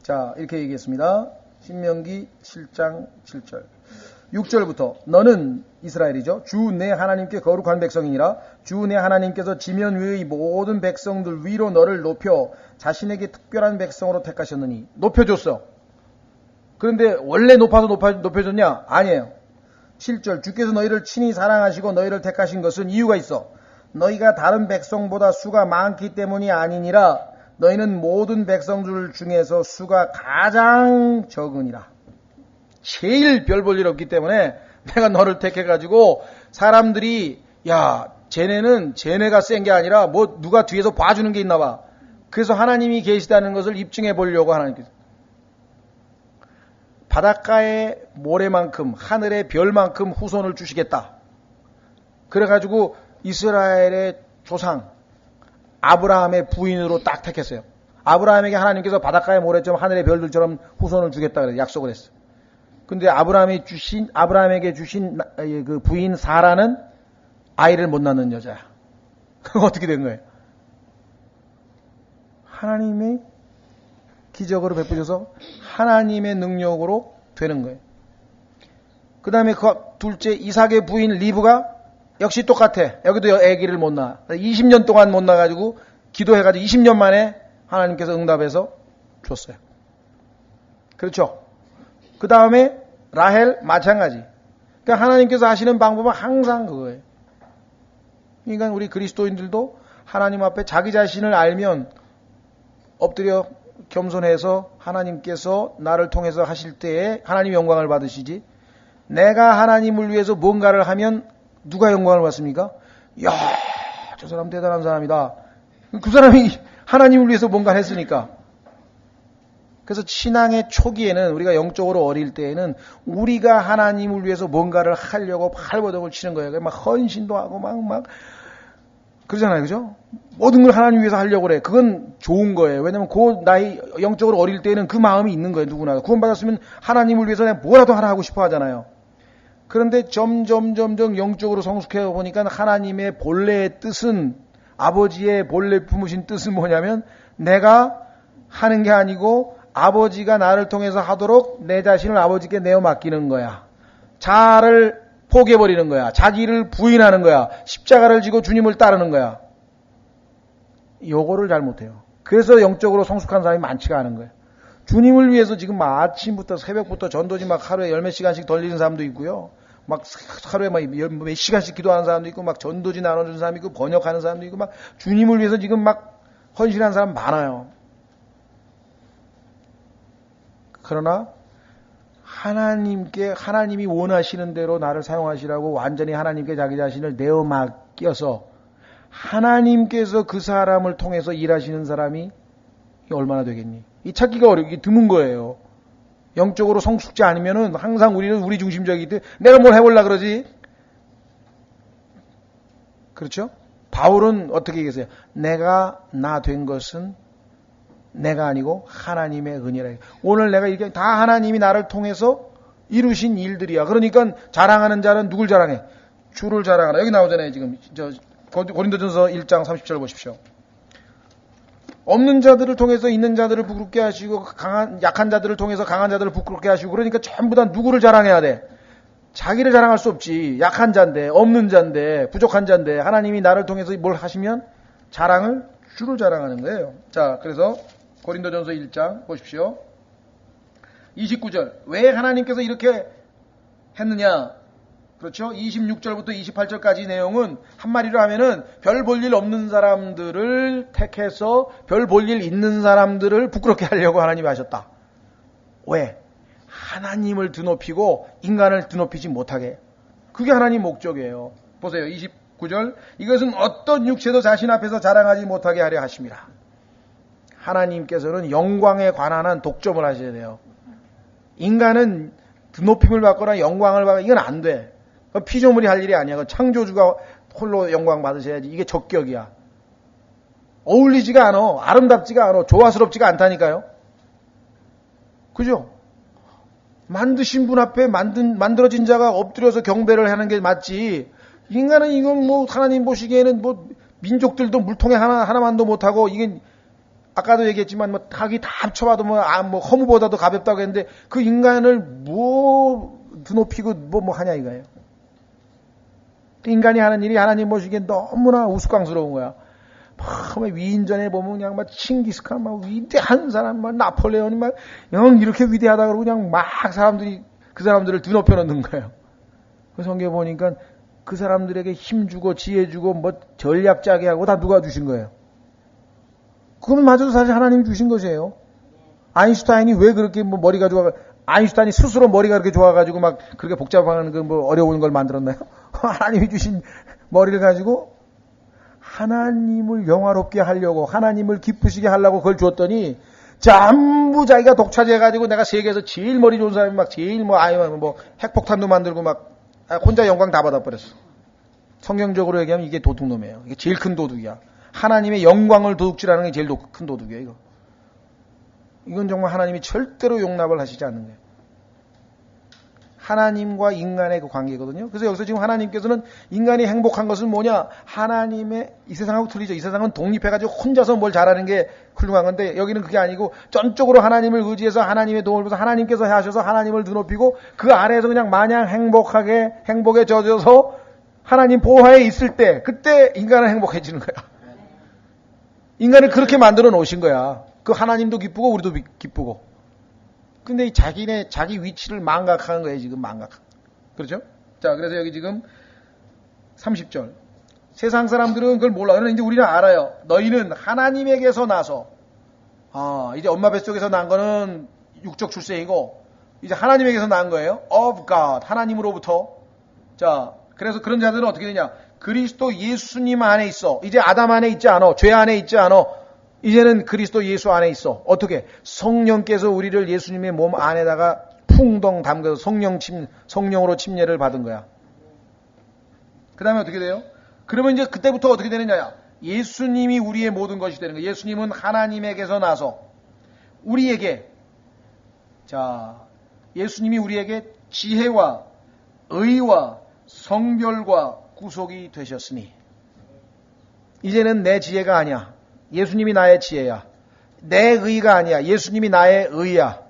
S1: 자, 이렇게 얘기했습니다. 신명기 7장 7절. 6절부터 너는 이스라엘이죠. 주 내 하나님께 거룩한 백성이니라. 주 내 하나님께서 지면 위의 모든 백성들 위로 너를 높여 자신에게 특별한 백성으로 택하셨느니. 높여줬어. 그런데 원래 높여줬냐? 아니에요. 7절 주께서 너희를 친히 사랑하시고 너희를 택하신 것은 이유가 있어. 너희가 다른 백성보다 수가 많기 때문이 아니니라. 너희는 모든 백성들 중에서 수가 가장 적으니라. 제일 별 볼 일 없기 때문에 내가 너를 택해가지고 사람들이 야 쟤네가 센 게 아니라 뭐 누가 뒤에서 봐주는 게 있나 봐. 그래서 하나님이 계시다는 것을 입증해 보려고 하나님께서 바닷가의 모래만큼 하늘의 별만큼 후손을 주시겠다. 그래가지고 이스라엘의 조상 아브라함의 부인으로 딱 택했어요. 아브라함에게 하나님께서 바닷가의 모래처럼 하늘의 별들처럼 후손을 주겠다 그래서 약속을 했어요. 근데 아브라함에게 주신 그 부인 사라는 아이를 못 낳는 여자야. 어떻게 된 거예요? 하나님이 기적으로 베푸셔서 하나님의 능력으로 되는 거예요. 그 다음에 그 둘째 이삭의 부인 리브가 역시 똑같아. 여기도 아기를 못 낳아. 20년 동안 못 낳아가지고 기도해가지고 20년 만에 하나님께서 응답해서 줬어요. 그렇죠? 그 다음에 라헬 마찬가지. 그러니까 하나님께서 하시는 방법은 항상 그거예요. 그러니까 우리 그리스도인들도 하나님 앞에 자기 자신을 알면 엎드려 겸손해서 하나님께서 나를 통해서 하실 때에 하나님 영광을 받으시지. 내가 하나님을 위해서 뭔가를 하면 누가 영광을 받습니까? 이야, 저 사람 대단한 사람이다. 그 사람이 하나님을 위해서 뭔가 했으니까. 그래서 신앙의 초기에는 우리가 영적으로 어릴 때에는 우리가 하나님을 위해서 뭔가를 하려고 발버둥을 치는 거예요. 막 헌신도 하고 막 그러잖아요. 그죠? 모든 걸 하나님 위해서 하려고 그래. 그건 좋은 거예요. 왜냐면 그 나이 영적으로 어릴 때에는 그 마음이 있는 거예요. 누구나. 구원받았으면 하나님을 위해서 내가 뭐라도 하나 하고 싶어 하잖아요. 그런데 점점 영적으로 성숙해 보니까 하나님의 본래의 뜻은 아버지의 본래 품으신 뜻은 뭐냐면 내가 하는 게 아니고 아버지가 나를 통해서 하도록 내 자신을 아버지께 내어 맡기는 거야. 자아를 포기해버리는 거야. 자기를 부인하는 거야. 십자가를 지고 주님을 따르는 거야. 요거를 잘 못해요. 그래서 영적으로 성숙한 사람이 많지가 않은 거예요. 주님을 위해서 지금 막 아침부터 새벽부터 전도지 막 하루에 10몇 시간씩 돌리는 사람도 있고요. 막 하루에 막 몇 시간씩 기도하는 사람도 있고 막 전도지 나눠주는 사람도 있고 번역하는 사람도 있고 막 주님을 위해서 지금 막 헌신하는 사람 많아요. 그러나 하나님이 원하시는 대로 나를 사용하시라고 완전히 하나님께 자기 자신을 내어 맡겨서 하나님께서 그 사람을 통해서 일하시는 사람이 얼마나 되겠니? 이 찾기가 어렵기 드문 거예요. 영적으로 성숙지 않으면은 항상 우리는 우리 중심적이기 때문에 내가 뭘 해보려고 그러지? 그렇죠? 바울은 어떻게 얘기했어요? 내가 나 된 것은 내가 아니고 하나님의 은혜라. 오늘 내가 이렇게 다 하나님이 나를 통해서 이루신 일들이야. 그러니까 자랑하는 자는 누굴 자랑해? 주를 자랑하라. 여기 나오잖아요. 지금 고린도전서 1장 30절 보십시오. 없는 자들을 통해서 있는 자들을 부끄럽게 하시고 약한 자들을 통해서 강한 자들을 부끄럽게 하시고 그러니까 전부 다 누구를 자랑해야 돼? 자기를 자랑할 수 없지. 약한 자인데 없는 자인데 부족한 자인데 하나님이 나를 통해서 뭘 하시면 자랑을 주를 자랑하는 거예요. 자, 그래서 고린도전서 1장 보십시오. 29절. 왜 하나님께서 이렇게 했느냐? 그렇죠? 26절부터 28절까지 내용은 한마디로 하면은 별 볼 일 없는 사람들을 택해서 별 볼 일 있는 사람들을 부끄럽게 하려고 하나님이 하셨다. 왜? 하나님을 드높이고 인간을 드높이지 못하게. 그게 하나님 목적이에요. 보세요. 29절. 이것은 어떤 육체도 자신 앞에서 자랑하지 못하게 하려 하심이라. 하나님께서는 영광에 관한 한 독점을 하셔야 돼요. 인간은 드높임을 받거나 영광을 받거나 이건 안 돼. 피조물이 할 일이 아니야. 창조주가 홀로 영광 받으셔야지. 이게 적격이야. 어울리지가 않아. 아름답지가 않아. 조화스럽지가 않다니까요. 그죠? 만드신 분 앞에 만들어진 자가 엎드려서 경배를 하는 게 맞지. 인간은 이건 뭐 하나님 보시기에는 뭐 민족들도 물통에 하나만도 못하고, 이게 아까도 얘기했지만 뭐 닭이 다 합쳐봐도 뭐 허무보다도 가볍다고 했는데, 그 인간을 뭐 드높이고 뭐 하냐 이거예요. 인간이 하는 일이 하나님 보시기엔 너무나 우스꽝스러운 거야. 막 위인전에 보면 그냥 막 칭기스칸 막 위대한 사람, 막 나폴레온이 막 영 이렇게 위대하다 그러고 그냥 막 사람들이 그 사람들을 드높여 놓는 거예요. 그 성경에 보니까 그 사람들에게 힘 주고 지혜 주고 뭐 전략 짜게 하고 다 누가 주신 거예요? 그건 마저도 사실 하나님이 주신 것이에요. 아인슈타인이 왜 그렇게 뭐 머리가 좋아? 아인슈타인이 스스로 머리가 그렇게 좋아가지고 막 그렇게 복잡한 그 뭐 어려운 걸 만들었나요? 하나님이 주신 머리를 가지고 하나님을 영화롭게 하려고, 하나님을 기쁘시게 하려고 그걸 줬더니 전부 자기가 독차지해가지고 내가 세계에서 제일 머리 좋은 사람이 막 제일 뭐 핵폭탄도 만들고 막 혼자 영광 다 받아버렸어. 성경적으로 얘기하면 이게 도둑놈이에요. 이게 제일 큰 도둑이야. 하나님의 영광을 도둑질하는 게 제일 큰 도둑이에요. 이거. 이건 정말 하나님이 절대로 용납을 하시지 않는 거예요. 하나님과 인간의 그 관계거든요. 그래서 여기서 지금 하나님께서는 인간이 행복한 것은 뭐냐? 하나님의, 이 세상하고 틀리죠. 이 세상은 독립해가지고 혼자서 뭘 잘하는 게 훌륭한 건데, 여기는 그게 아니고 전적으로 하나님을 의지해서 하나님의 도움을 받아서 하나님께서 하셔서 하나님을 드높이고 그 안에서 그냥 마냥 행복에 젖어서 하나님 보호하에 있을 때, 그때 인간은 행복해지는 거야. 인간을 그렇게 만들어 놓으신 거야. 그 하나님도 기쁘고 우리도 기쁘고. 근데 자기 위치를 망각하는 거예요, 지금 그렇죠? 자, 그래서 여기 지금 30절. 세상 사람들은 그걸 몰라. 그러나 이제 우리는 알아요. 너희는 하나님에게서 나서, 이제 엄마 뱃속에서 난 거는 육적 출생이고, 이제 하나님에게서 난 거예요. of God. 하나님으로부터. 자, 그래서 그런 자들은 어떻게 되냐? 그리스도 예수님 안에 있어. 이제 아담 안에 있지 않아. 죄 안에 있지 않아. 이제는 그리스도 예수 안에 있어. 어떻게? 성령께서 우리를 예수님의 몸 안에다가 풍덩 담겨서 성령으로 침례를 받은 거야. 그 다음에 어떻게 돼요? 그러면 이제 그때부터 어떻게 되느냐? 예수님이 우리의 모든 것이 되는 거야. 예수님은 하나님에게서 나서 우리에게, 자, 예수님이 우리에게 지혜와 의와 성별과 구속이 되셨으니, 이제는 내 지혜가 아니야. 예수님이 나의 지혜야. 내 의가 아니야. 예수님이 나의 의야.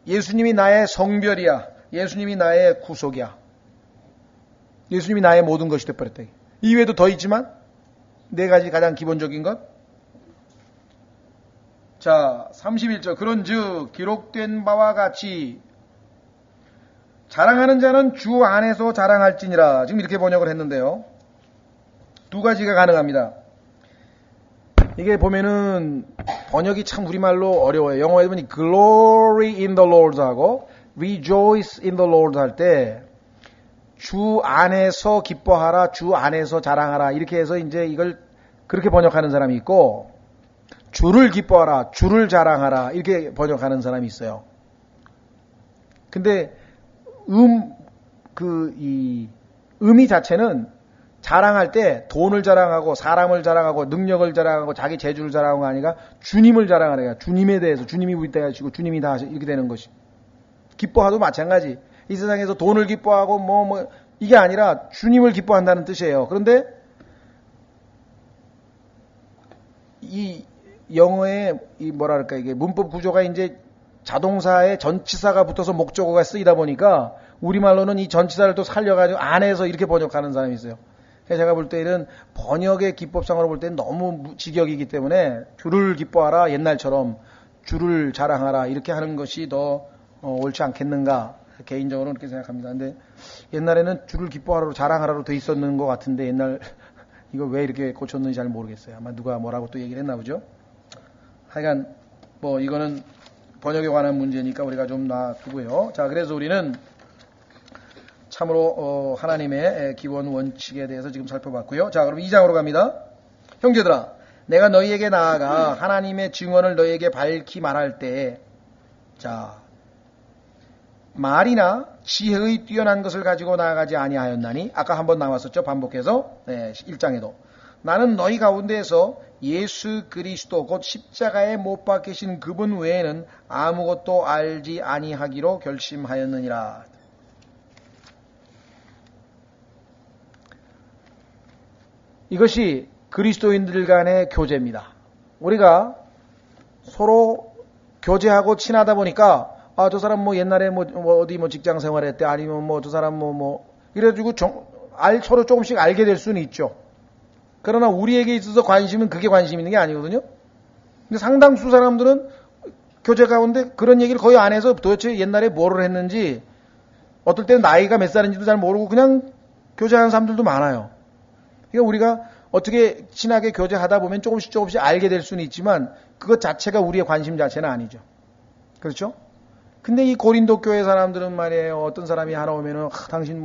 S1: 예수님이 나의 성별이야. 예수님이 나의 구속이야. 예수님이 나의 모든 것이 되어버렸다. 이외에도 더 있지만 네 가지 가장 기본적인 것. 자, 31절. 그런즉 기록된 바와 같이 자랑하는 자는 주 안에서 자랑할지니라. 지금 이렇게 번역을 했는데요. 두 가지가 가능합니다. 이게 보면은 번역이 참 우리말로 어려워요. 영어에 보면 glory in the Lord 하고 rejoice in the Lord 할 때 주 안에서 기뻐하라, 주 안에서 자랑하라 이렇게 해서 이제 이걸 그렇게 번역하는 사람이 있고, 주를 기뻐하라, 주를 자랑하라 이렇게 번역하는 사람이 있어요. 근데 의미 자체는 자랑할 때 돈을 자랑하고 사람을 자랑하고 능력을 자랑하고 자기 재주를 자랑하는 거 아니라 주님을 자랑하는 거야. 주님에 대해서, 주님이 우리 때 하시고 주님이 다 하시고 이렇게 되는 것이. 기뻐하도 마찬가지. 이 세상에서 돈을 기뻐하고 이게 아니라 주님을 기뻐한다는 뜻이에요. 그런데 이 영어의 이게 문법 구조가 이제 자동사에 전치사가 붙어서 목적어가 쓰이다 보니까 우리말로는 이 전치사를 또 살려가지고 안에서 이렇게 번역하는 사람이 있어요. 제가 볼 때는 번역의 기법상으로 볼 때는 너무 직역이기 때문에 주를 기뻐하라, 옛날처럼 주를 자랑하라 이렇게 하는 것이 더 옳지 않겠는가, 개인적으로는 그렇게 생각합니다. 근데 옛날에는 주를 기뻐하라로 자랑하라로 돼 있었는 것 같은데 옛날 이거 왜 이렇게 고쳤는지 잘 모르겠어요. 아마 누가 뭐라고 또 얘기를 했나 보죠. 하여간 이거는 번역에 관한 문제니까 우리가 좀 놔두고요. 자, 그래서 우리는 참으로 하나님의 기본 원칙에 대해서 지금 살펴봤고요. 자, 그럼 2장으로 갑니다. 형제들아, 내가 너희에게 나아가 하나님의 증언을 너희에게 밝히 말할 때, 자, 말이나 지혜의 뛰어난 것을 가지고 나아가지 아니하였나니, 아까 한번 나왔었죠. 반복해서 1장에도 나는 너희 가운데에서 예수 그리스도 곧 십자가에 못 박히신 그분 외에는 아무것도 알지 아니하기로 결심하였느니라. 이것이 그리스도인들 간의 교제입니다. 우리가 서로 교제하고 친하다 보니까 저 사람 뭐 옛날에 어디 직장 생활했대, 아니면 저 사람 이래가지고 서로 조금씩 알게 될 수는 있죠. 그러나 우리에게 있어서 관심은 그게 관심 있는 게 아니거든요. 근데 상당수 사람들은 교제 가운데 그런 얘기를 거의 안 해서 도대체 옛날에 뭐를 했는지, 어떨 때는 나이가 몇 살인지도 잘 모르고 그냥 교제하는 사람들도 많아요. 그러니까 우리가 어떻게 친하게 교제하다 보면 조금씩 알게 될 수는 있지만 그것 자체가 우리의 관심 자체는 아니죠. 그렇죠? 근데 이 고린도 교회 사람들은 말이에요. 어떤 사람이 하나 오면은 당신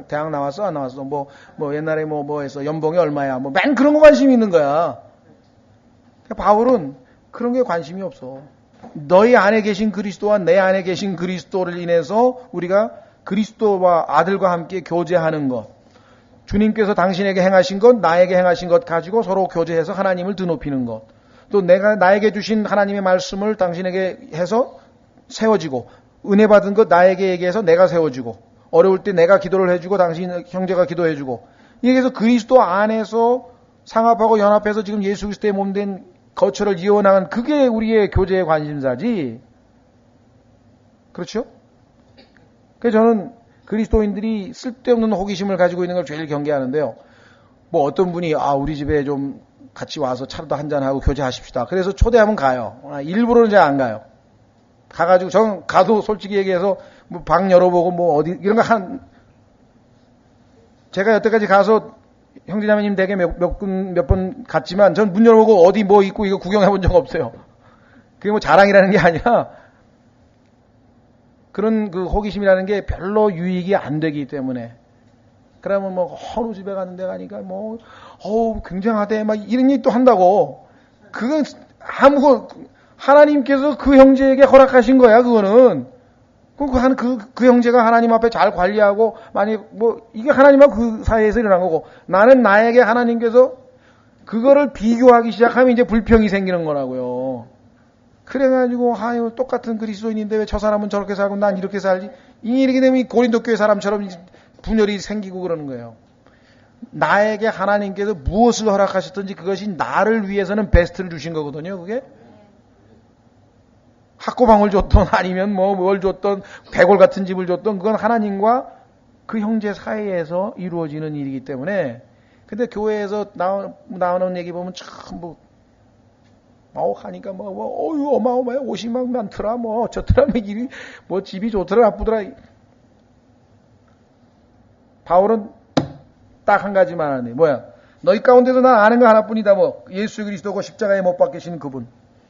S1: 대학 나왔어? 안 나왔어? 옛날에 해서 연봉이 얼마야? 맨 그런 거 관심이 있는 거야. 그러니까 바울은 그런 게 관심이 없어. 너희 안에 계신 그리스도와 내 안에 계신 그리스도를 인해서 우리가 그리스도와 아들과 함께 교제하는 것, 주님께서 당신에게 행하신 것, 나에게 행하신 것 가지고 서로 교제해서 하나님을 드높이는 것, 또 내가 나에게 주신 하나님의 말씀을 당신에게 해서 세워지고, 은혜 받은 것 나에게 얘기해서 내가 세워지고, 어려울 때 내가 기도를 해주고 당신 형제가 기도해주고, 이게 해서 그리스도 안에서 상합하고 연합해서 지금 예수 그리스도의 몸된 거처를 이어나간, 그게 우리의 교제의 관심사지. 그렇죠? 그래서 저는 그리스도인들이 쓸데없는 호기심을 가지고 있는 걸 제일 경계하는데요. 어떤 분이 우리 집에 좀 같이 와서 차라도 한잔하고 교제하십시다. 그래서 초대하면 가요. 일부러는 잘 안 가요. 가가지고 전 가도 솔직히 얘기해서 방 열어보고 어디 이런 거 제가 여태까지 가서 형제자매님 댁에 몇 번 갔지만 전 문 열어보고 어디 있고 이거 구경해 본 적 없어요. 그게 자랑이라는 게 아니라 그런 그 호기심이라는 게 별로 유익이 안 되기 때문에. 그러면 허루 집에 갔는데 가니까 굉장하대 이런 얘기 또 한다고. 그건 하나님께서 그 형제에게 허락하신 거야. 그거는 그 형제가 하나님 앞에 잘 관리하고, 만약 이게 하나님하고 그 사이에서 일어난 거고, 나는 나에게 하나님께서 그거를 비교하기 시작하면 이제 불평이 생기는 거라고요. 그래가지고 똑같은 그리스도인인데 왜 저 사람은 저렇게 살고 난 이렇게 살지? 이렇게 되면 고린도 교회 사람처럼 분열이 생기고 그러는 거예요. 나에게 하나님께서 무엇을 허락하셨든지 그것이 나를 위해서는 베스트를 주신 거거든요. 그게 학고방을 줬던 아니면 뭘 줬던, 백골 같은 집을 줬던, 그건 하나님과 그 형제 사이에서 이루어지는 일이기 때문에. 근데 교회에서 나오는 얘기 보면 참 하니까 어마어마해. 옷이 많더라, 좋더라, 일이 집이 좋더라, 나쁘더라. 바울은 딱 한 가지만 하네. 너희 가운데서 난 아는 거 하나뿐이다. 예수 그리스도고 십자가에 못 박히신 그분,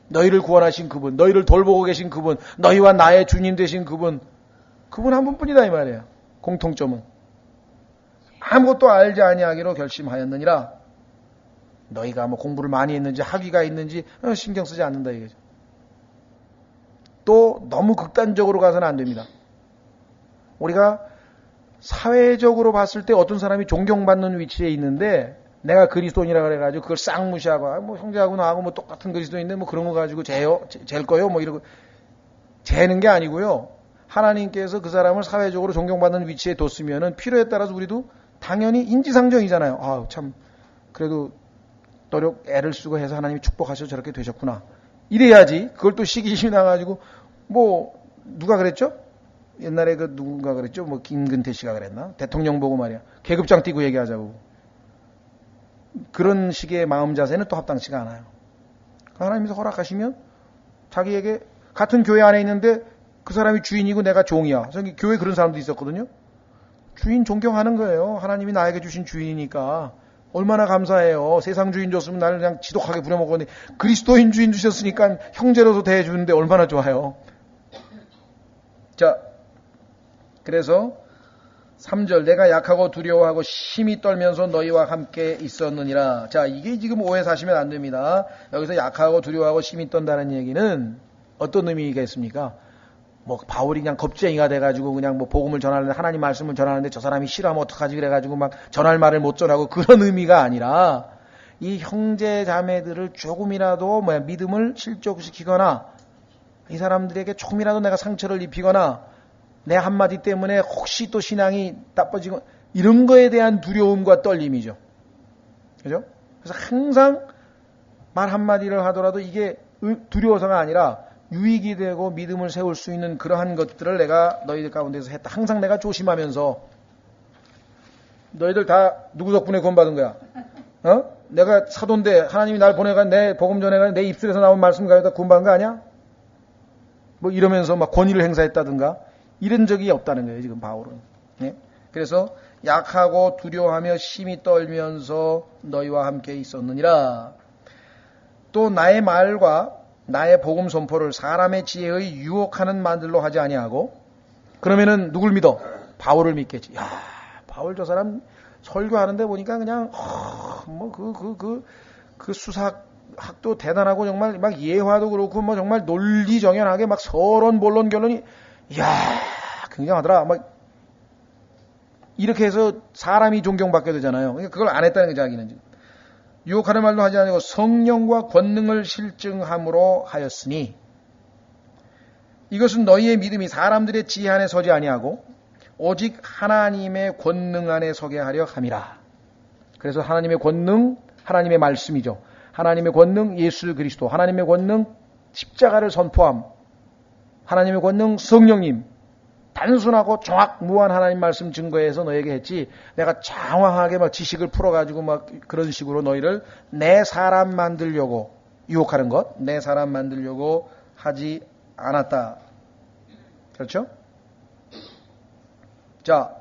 S1: 너희를 구원하신 그분, 너희를 돌보고 계신 그분, 너희와 나의 주님 되신 그분 한 분뿐이다 이 말이에요. 공통점은 아무것도 알지 아니하기로 결심하였느니라. 너희가 공부를 많이 했는지 학위가 있는지 신경 쓰지 않는다 이거죠. 또 너무 극단적으로 가서는 안 됩니다. 우리가 사회적으로 봤을 때 어떤 사람이 존경받는 위치에 있는데 내가 그리스도인이라 그래가지고 그걸 싹 무시하고 형제하고 나하고 똑같은 그리스도인인데 그런 거 가지고 잴 거요 이러고 재는 게 아니고요. 하나님께서 그 사람을 사회적으로 존경받는 위치에 뒀으면은 필요에 따라서 우리도 당연히 인지상정이잖아요. 참 그래도 애를 쓰고 해서 하나님이 축복하셔서 저렇게 되셨구나. 이래야지. 그걸 또 시기심이 나가지고 누가 그랬죠? 옛날에 누군가 그랬죠? 김근태 씨가 그랬나? 대통령 보고 말이야. 계급장 띄고 얘기하자고. 그런 식의 마음 자세는 또 합당치가 않아요. 하나님께서 허락하시면 자기에게 같은 교회 안에 있는데 그 사람이 주인이고 내가 종이야. 교회에 그런 사람도 있었거든요. 주인 존경하는 거예요. 하나님이 나에게 주신 주인이니까. 얼마나 감사해요. 세상 주인 줬으면 나를 그냥 지독하게 부려먹었는데 그리스도인 주인 주셨으니까 형제로도 대해주는데 얼마나 좋아요. 자, 그래서 3절 내가 약하고 두려워하고 심히 떨면서 너희와 함께 있었느니라. 자, 이게 지금 오해 사시면 안 됩니다. 여기서 약하고 두려워하고 심히 떤다는 얘기는 어떤 의미가 있습니까? 바울이 그냥 겁쟁이가 돼가지고 그냥 복음을 전하는데 하나님 말씀을 전하는데 저 사람이 싫어하면 어떡하지 그래가지고 전할 말을 못 전하고 그런 의미가 아니라 이 형제 자매들을 조금이라도 믿음을 실족시키거나 이 사람들에게 조금이라도 내가 상처를 입히거나 내 한마디 때문에 혹시 또 신앙이 나빠지고 이런 거에 대한 두려움과 떨림이죠. 그죠? 그래서 항상 말 한마디를 하더라도 이게 두려워서가 아니라 유익이 되고 믿음을 세울 수 있는 그러한 것들을 내가 너희들 가운데서 했다. 항상 내가 조심하면서 너희들 다 누구 덕분에 구원받은 거야? 내가 사도인데 하나님이 날 보내가 내 복음 전해가 내 입술에서 나온 말씀 가지고 구원받은 거 아니야? 뭐 이러면서 막 권위를 행사했다든가 이런 적이 없다는 거예요. 지금 바울은. 네? 그래서 약하고 두려워하며 심히 떨면서 너희와 함께 있었느니라. 또 나의 말과 나의 복음 선포를 사람의 지혜의 유혹하는 말들로 하지 아니하고 그러면은 누굴 믿어? 바울을 믿겠지. 야, 바울 저 사람 설교하는데 보니까 그냥 그 수사학도 대단하고 정말 막 예화도 그렇고 뭐 정말 논리정연하게 막 서론 본론 결론이 야 굉장하더라. 막 이렇게 해서 사람이 존경받게 되잖아요. 그러니까 그걸 안 했다는 게 자기는 지금. 유혹하는 말도 하지 아니고 성령과 권능을 실증함으로 하였으니 이것은 너희의 믿음이 사람들의 지혜 안에 서지 아니하고 오직 하나님의 권능 안에 서게 하려 함이라. 그래서 하나님의 권능, 하나님의 말씀이죠. 하나님의 권능, 예수 그리스도, 하나님의 권능, 십자가를 선포함, 하나님의 권능, 성령님, 단순하고 정확무한 하나님 말씀 증거해서 너에게 했지 내가 장황하게 막 지식을 풀어가지고 막 그런 식으로 너희를 내 사람 만들려고 유혹하는 것, 내 사람 만들려고 하지 않았다. 그렇죠? 자,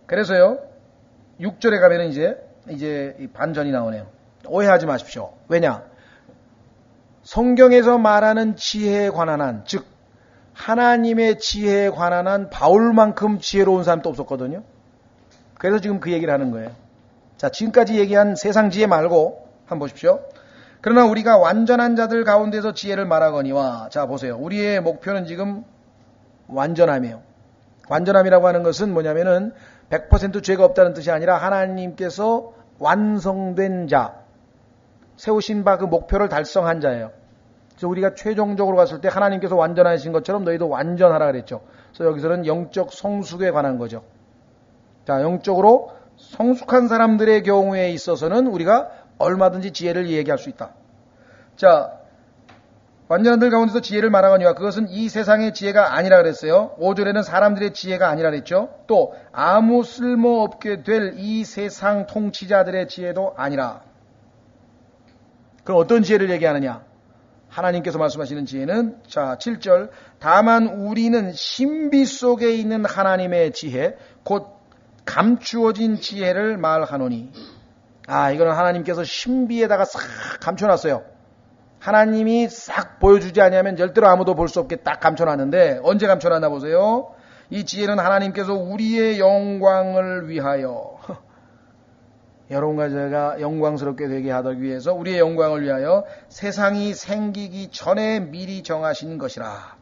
S1: 그래서요 6절에 가면은 이제 반전이 나오네요. 오해하지 마십시오. 왜냐? 성경에서 말하는 지혜에 관한 한, 즉 하나님의 지혜에 관한 한 바울만큼 지혜로운 사람도 없었거든요. 그래서 지금 그 얘기를 하는 거예요. 자, 지금까지 얘기한 세상 지혜 말고 한번 보십시오. 그러나 우리가 완전한 자들 가운데서 지혜를 말하거니와, 자 보세요. 우리의 목표는 지금 완전함이에요. 완전함이라고 하는 것은 뭐냐면은 100% 죄가 없다는 뜻이 아니라 하나님께서 완성된 자, 세우신 바 그 목표를 달성한 자예요. 그래서 우리가 최종적으로 갔을 때 하나님께서 완전하신 것처럼 너희도 완전하라 그랬죠. 그래서 여기서는 영적 성숙에 관한 거죠. 자, 영적으로 성숙한 사람들의 경우에 있어서는 우리가 얼마든지 지혜를 얘기할 수 있다. 자, 완전한 들 가운데서 지혜를 말하거니와 그것은 이 세상의 지혜가 아니라 그랬어요. 5절에는 사람들의 지혜가 아니라 그랬죠. 또 아무 쓸모없게 될 이 세상 통치자들의 지혜도 아니라. 그럼 어떤 지혜를 얘기하느냐? 하나님께서 말씀하시는 지혜는 자 7절 다만 우리는 신비 속에 있는 하나님의 지혜 곧 감추어진 지혜를 말하노니. 아, 이거는 하나님께서 신비에다가 싹 감춰놨어요. 하나님이 싹 보여주지 않으면 절대로 아무도 볼 수 없게 딱 감춰놨는데 언제 감춰놨나 보세요. 이 지혜는 하나님께서 우리의 영광을 위하여 여러분과 제가 영광스럽게 되게 하기 위해서 우리의 영광을 위하여 세상이 생기기 전에 미리 정하신 것이라.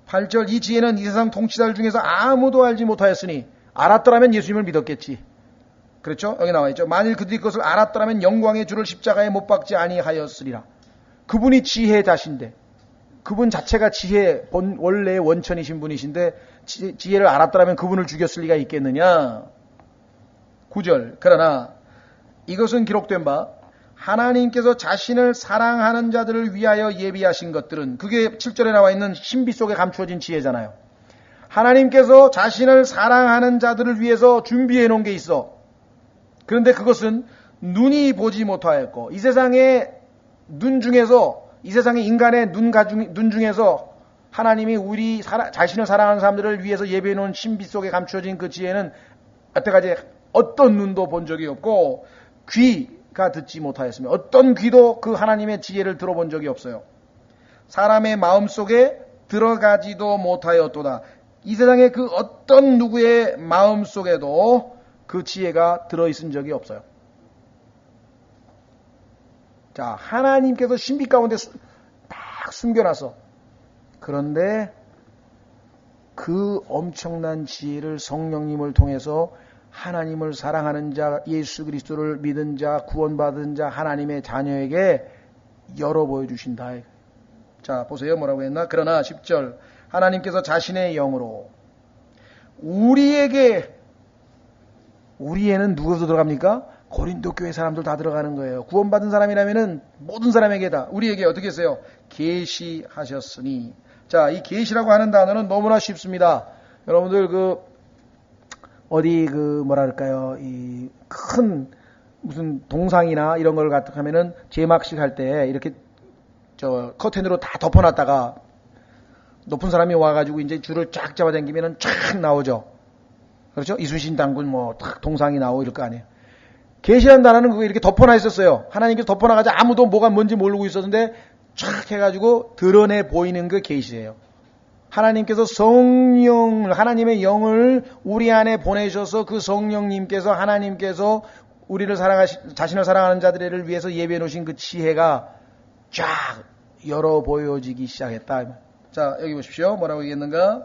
S1: 8절 이 지혜는 이 세상 통치자들 중에서 아무도 알지 못하였으니 알았더라면 예수님을 믿었겠지. 그렇죠? 여기 나와 있죠. 만일 그들이 그것을 알았더라면 영광의 주를 십자가에 못 박지 아니하였으리라. 그분이 지혜 자신데 그분 자체가 지혜 원래의 원천이신 분이신데 지혜를 알았더라면 그분을 죽였을 리가 있겠느냐. 9절 그러나 이것은 기록된 바 하나님께서 자신을 사랑하는 자들을 위하여 예비하신 것들은 그게 7절에 나와 있는 신비 속에 감추어진 지혜잖아요. 하나님께서 자신을 사랑하는 자들을 위해서 준비해 놓은 게 있어. 그런데 그것은 눈이 보지 못하였고 이 세상의 눈 중에서 이 세상의 인간의 눈 중에서 하나님이 우리 자신을 사랑하는 사람들을 위해서 예비해 놓은 신비 속에 감추어진 그 지혜는 여태까지 어떤 눈도 본 적이 없고 귀가 듣지 못하였으며 어떤 귀도 그 하나님의 지혜를 들어본 적이 없어요. 사람의 마음속에 들어가지도 못하였도다. 이 세상의 그 어떤 누구의 마음속에도 그 지혜가 들어있은 적이 없어요. 자, 하나님께서 신비 가운데 딱 숨겨놨어. 그런데 그 엄청난 지혜를 성령님을 통해서 하나님을 사랑하는 자, 예수 그리스도를 믿은 자, 구원받은 자, 하나님의 자녀에게 열어 보여주신다. 자, 보세요. 뭐라고 했나? 그러나 10절 하나님께서 자신의 영으로 우리에는 누구도 들어갑니까? 고린도 교회 사람들 다 들어가는 거예요. 구원받은 사람이라면은 모든 사람에게 다 우리에게 어떻게 했어요? 계시하셨으니. 자, 이 계시라고 하는 단어는 너무나 쉽습니다. 여러분들 뭐랄까요? 이 큰 무슨 동상이나 이런 걸 갖다 하면은 제막식 할 때 이렇게 커튼으로 다 덮어놨다가 높은 사람이 와가지고 이제 줄을 쫙 잡아당기면은 쫙 나오죠. 그렇죠? 이순신 장군 탁 동상이 나오고 이럴 거 아니에요. 계시라는 단어는 그거 이렇게 덮어놔 있었어요. 하나님께서 덮어놔가지고 아무도 뭐가 뭔지 모르고 있었는데 쫙 해가지고 드러내 보이는 그 계시예요. 하나님께서 하나님의 영을 우리 안에 보내셔서 그 성령님께서 하나님께서 자신을 사랑하는 자들을 위해서 예비해 놓으신 그 지혜가 쫙 열어 보여지기 시작했다. 자, 여기 보십시오. 뭐라고 얘기했는가?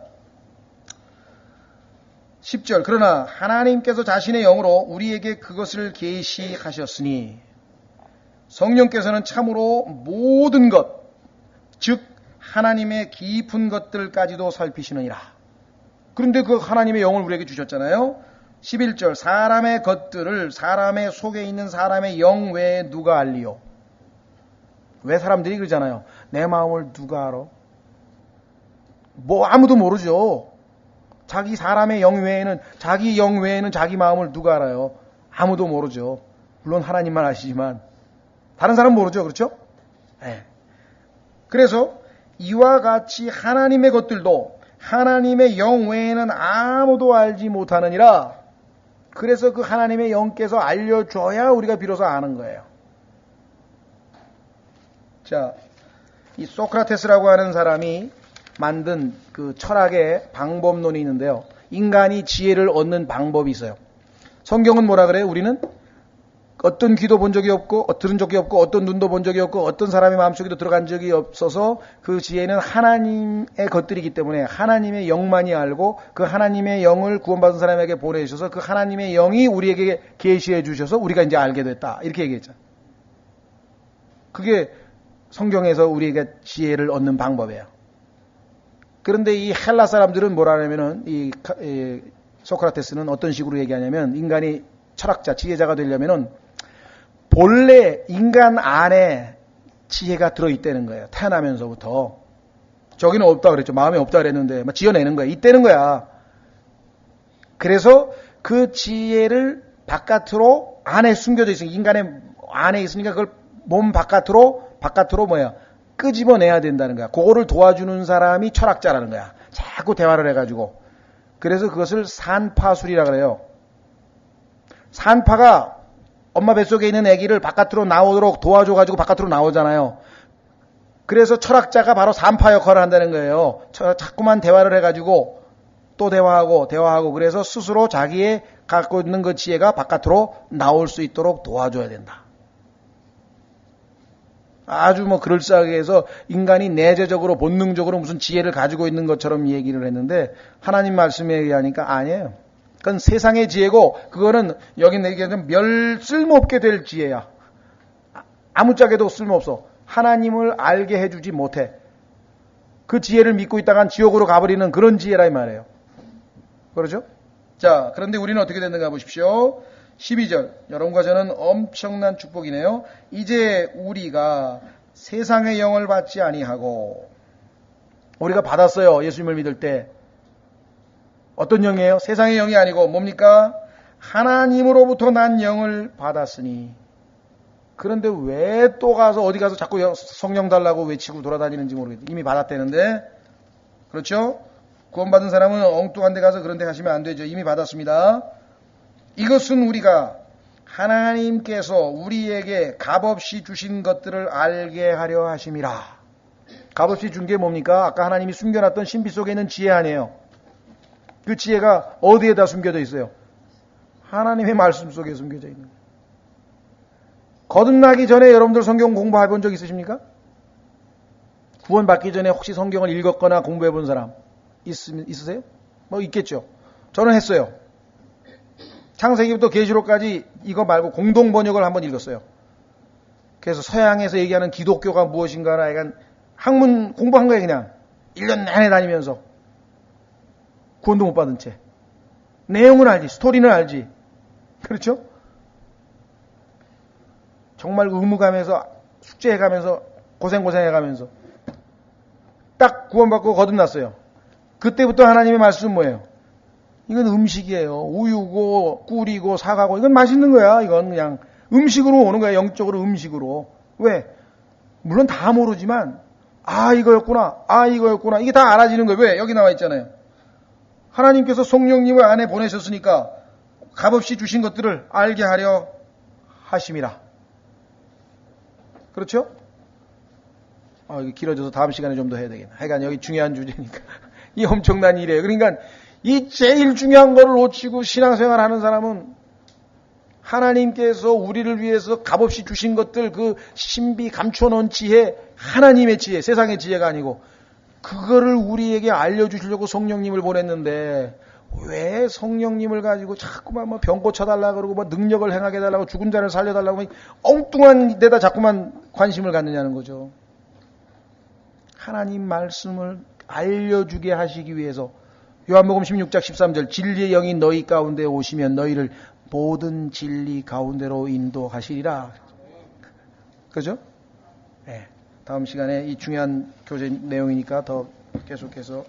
S1: 10절 그러나 하나님께서 자신의 영으로 우리에게 그것을 계시하셨으니 성령께서는 참으로 모든 것, 즉 하나님의 깊은 것들까지도 살피시느니라. 그런데 그 하나님의 영을 우리에게 주셨잖아요. 11절 사람의 것들을 사람의 속에 있는 사람의 영 외에 누가 알리요? 왜 사람들이 그러잖아요. 내 마음을 누가 알아? 아무도 모르죠. 사람의 영 외에는 자기 영 외에는 자기 마음을 누가 알아요? 아무도 모르죠. 물론 하나님만 아시지만 다른 사람은 모르죠. 그렇죠? 네. 그래서 이와 같이 하나님의 것들도 하나님의 영 외에는 아무도 알지 못하느니라. 그래서 그 하나님의 영께서 알려줘야 우리가 비로소 아는 거예요. 자, 이 소크라테스라고 하는 사람이 만든 그 철학의 방법론이 있는데요. 인간이 지혜를 얻는 방법이 있어요. 성경은 뭐라 그래요? 우리는 어떤 귀도 본 적이 없고 들은 적이 없고 어떤 눈도 본 적이 없고 어떤 사람의 마음속에도 들어간 적이 없어서 그 지혜는 하나님의 것들이기 때문에 하나님의 영만이 알고 그 하나님의 영을 구원받은 사람에게 보내주셔서 그 하나님의 영이 우리에게 계시해 주셔서 우리가 이제 알게 됐다. 이렇게 얘기했죠. 그게 성경에서 우리에게 지혜를 얻는 방법이에요. 그런데 이 헬라 사람들은 뭐라 하냐면은 이 소크라테스는 어떤 식으로 얘기하냐면 인간이 철학자, 지혜자가 되려면은 본래 인간 안에 지혜가 들어있다는 거예요. 태어나면서부터. 저기는 없다 그랬죠. 마음에 없다 그랬는데 막 지어내는 거야. 있다는 거야. 그래서 그 지혜를 바깥으로 안에 숨겨져 있으니까 인간의 안에 있으니까 그걸 몸 바깥으로 끄집어내야 된다는 거야. 그거를 도와주는 사람이 철학자라는 거야. 자꾸 대화를 해가지고. 그래서 그것을 산파술이라 그래요. 산파가 엄마 뱃속에 있는 아기를 바깥으로 나오도록 도와줘가지고 바깥으로 나오잖아요. 그래서 철학자가 바로 산파 역할을 한다는 거예요. 자꾸만 대화를 해가지고 또 대화하고 그래서 스스로 자기의 갖고 있는 그 지혜가 바깥으로 나올 수 있도록 도와줘야 된다. 아주 그럴싸하게 해서 인간이 내재적으로 본능적으로 무슨 지혜를 가지고 있는 것처럼 얘기를 했는데 하나님 말씀에 의하니까 아니에요. 그건 세상의 지혜고 그거는 여기 얘기하면 쓸모없게 될 지혜야. 아무짝에도 쓸모없어. 하나님을 알게 해주지 못해. 그 지혜를 믿고 있다간 지옥으로 가버리는 그런 지혜라 이 말이에요. 그렇죠? 자, 그런데 우리는 어떻게 됐는가 보십시오. 12절 여러분과 저는 엄청난 축복이네요. 이제 우리가 세상의 영을 받지 아니하고 우리가 받았어요. 예수님을 믿을 때. 어떤 영이에요? 세상의 영이 아니고 뭡니까? 하나님으로부터 난 영을 받았으니. 그런데 왜 또 가서 어디 가서 자꾸 성령 달라고 외치고 돌아다니는지 모르겠어요. 이미 받았다는데. 그렇죠? 구원받은 사람은 엉뚱한 데 가서 그런 데 가시면 안 되죠. 이미 받았습니다. 이것은 우리가 하나님께서 우리에게 값없이 주신 것들을 알게 하려 하심이라. 값없이 준 게 뭡니까? 아까 하나님이 숨겨놨던 신비 속에 있는 지혜 아니에요. 그 지혜가 어디에다 숨겨져 있어요? 하나님의 말씀 속에 숨겨져 있는 거예요. 거듭나기 전에 여러분들 성경 공부해 본 적 있으십니까? 구원받기 전에 혹시 성경을 읽었거나 공부해 본 사람 있으세요? 있겠죠. 저는 했어요. 창세기부터 계시록까지 이거 말고 공동 번역을 한번 읽었어요. 그래서 서양에서 얘기하는 기독교가 무엇인가를 약간 학문 공부한 거예요. 그냥 1년 내내 다니면서 구원도 못 받은 채. 내용은 알지, 스토리는 알지. 그렇죠? 정말 의무가면서 숙제해가면서 고생해가면서 딱 구원받고 거듭났어요. 그때부터 하나님의 말씀은 뭐예요? 이건 음식이에요. 우유고 꿀이고 사과고 이건 맛있는 거야. 이건 그냥 음식으로 오는 거야. 영적으로 음식으로. 왜? 물론 다 모르지만 이거였구나 이게 다 알아지는 거예요. 왜? 여기 나와 있잖아요. 하나님께서 성령님을 안에 보내셨으니까 값없이 주신 것들을 알게 하려 하심이라. 그렇죠? 이게 길어져서 다음 시간에 좀 더 해야 되겠네. 하여간 여기 중요한 주제니까. 이 엄청난 일이에요. 그러니까 이 제일 중요한 거를 놓치고 신앙생활 하는 사람은 하나님께서 우리를 위해서 값없이 주신 것들, 그 신비 감춰놓은 지혜, 하나님의 지혜, 세상의 지혜가 아니고 그거를 우리에게 알려주시려고 성령님을 보냈는데 왜 성령님을 가지고 자꾸만 뭐 병 고쳐달라 그러고 뭐 능력을 행하게 해달라고 죽은 자를 살려달라고 엉뚱한 데다 자꾸만 관심을 갖느냐는 거죠. 하나님 말씀을 알려주게 하시기 위해서 요한복음 16장 13절 진리의 영이 너희 가운데 오시면 너희를 모든 진리 가운데로 인도하시리라. 그죠? 네. 다음 시간에 이 중요한 교재 내용이니까 더 계속해서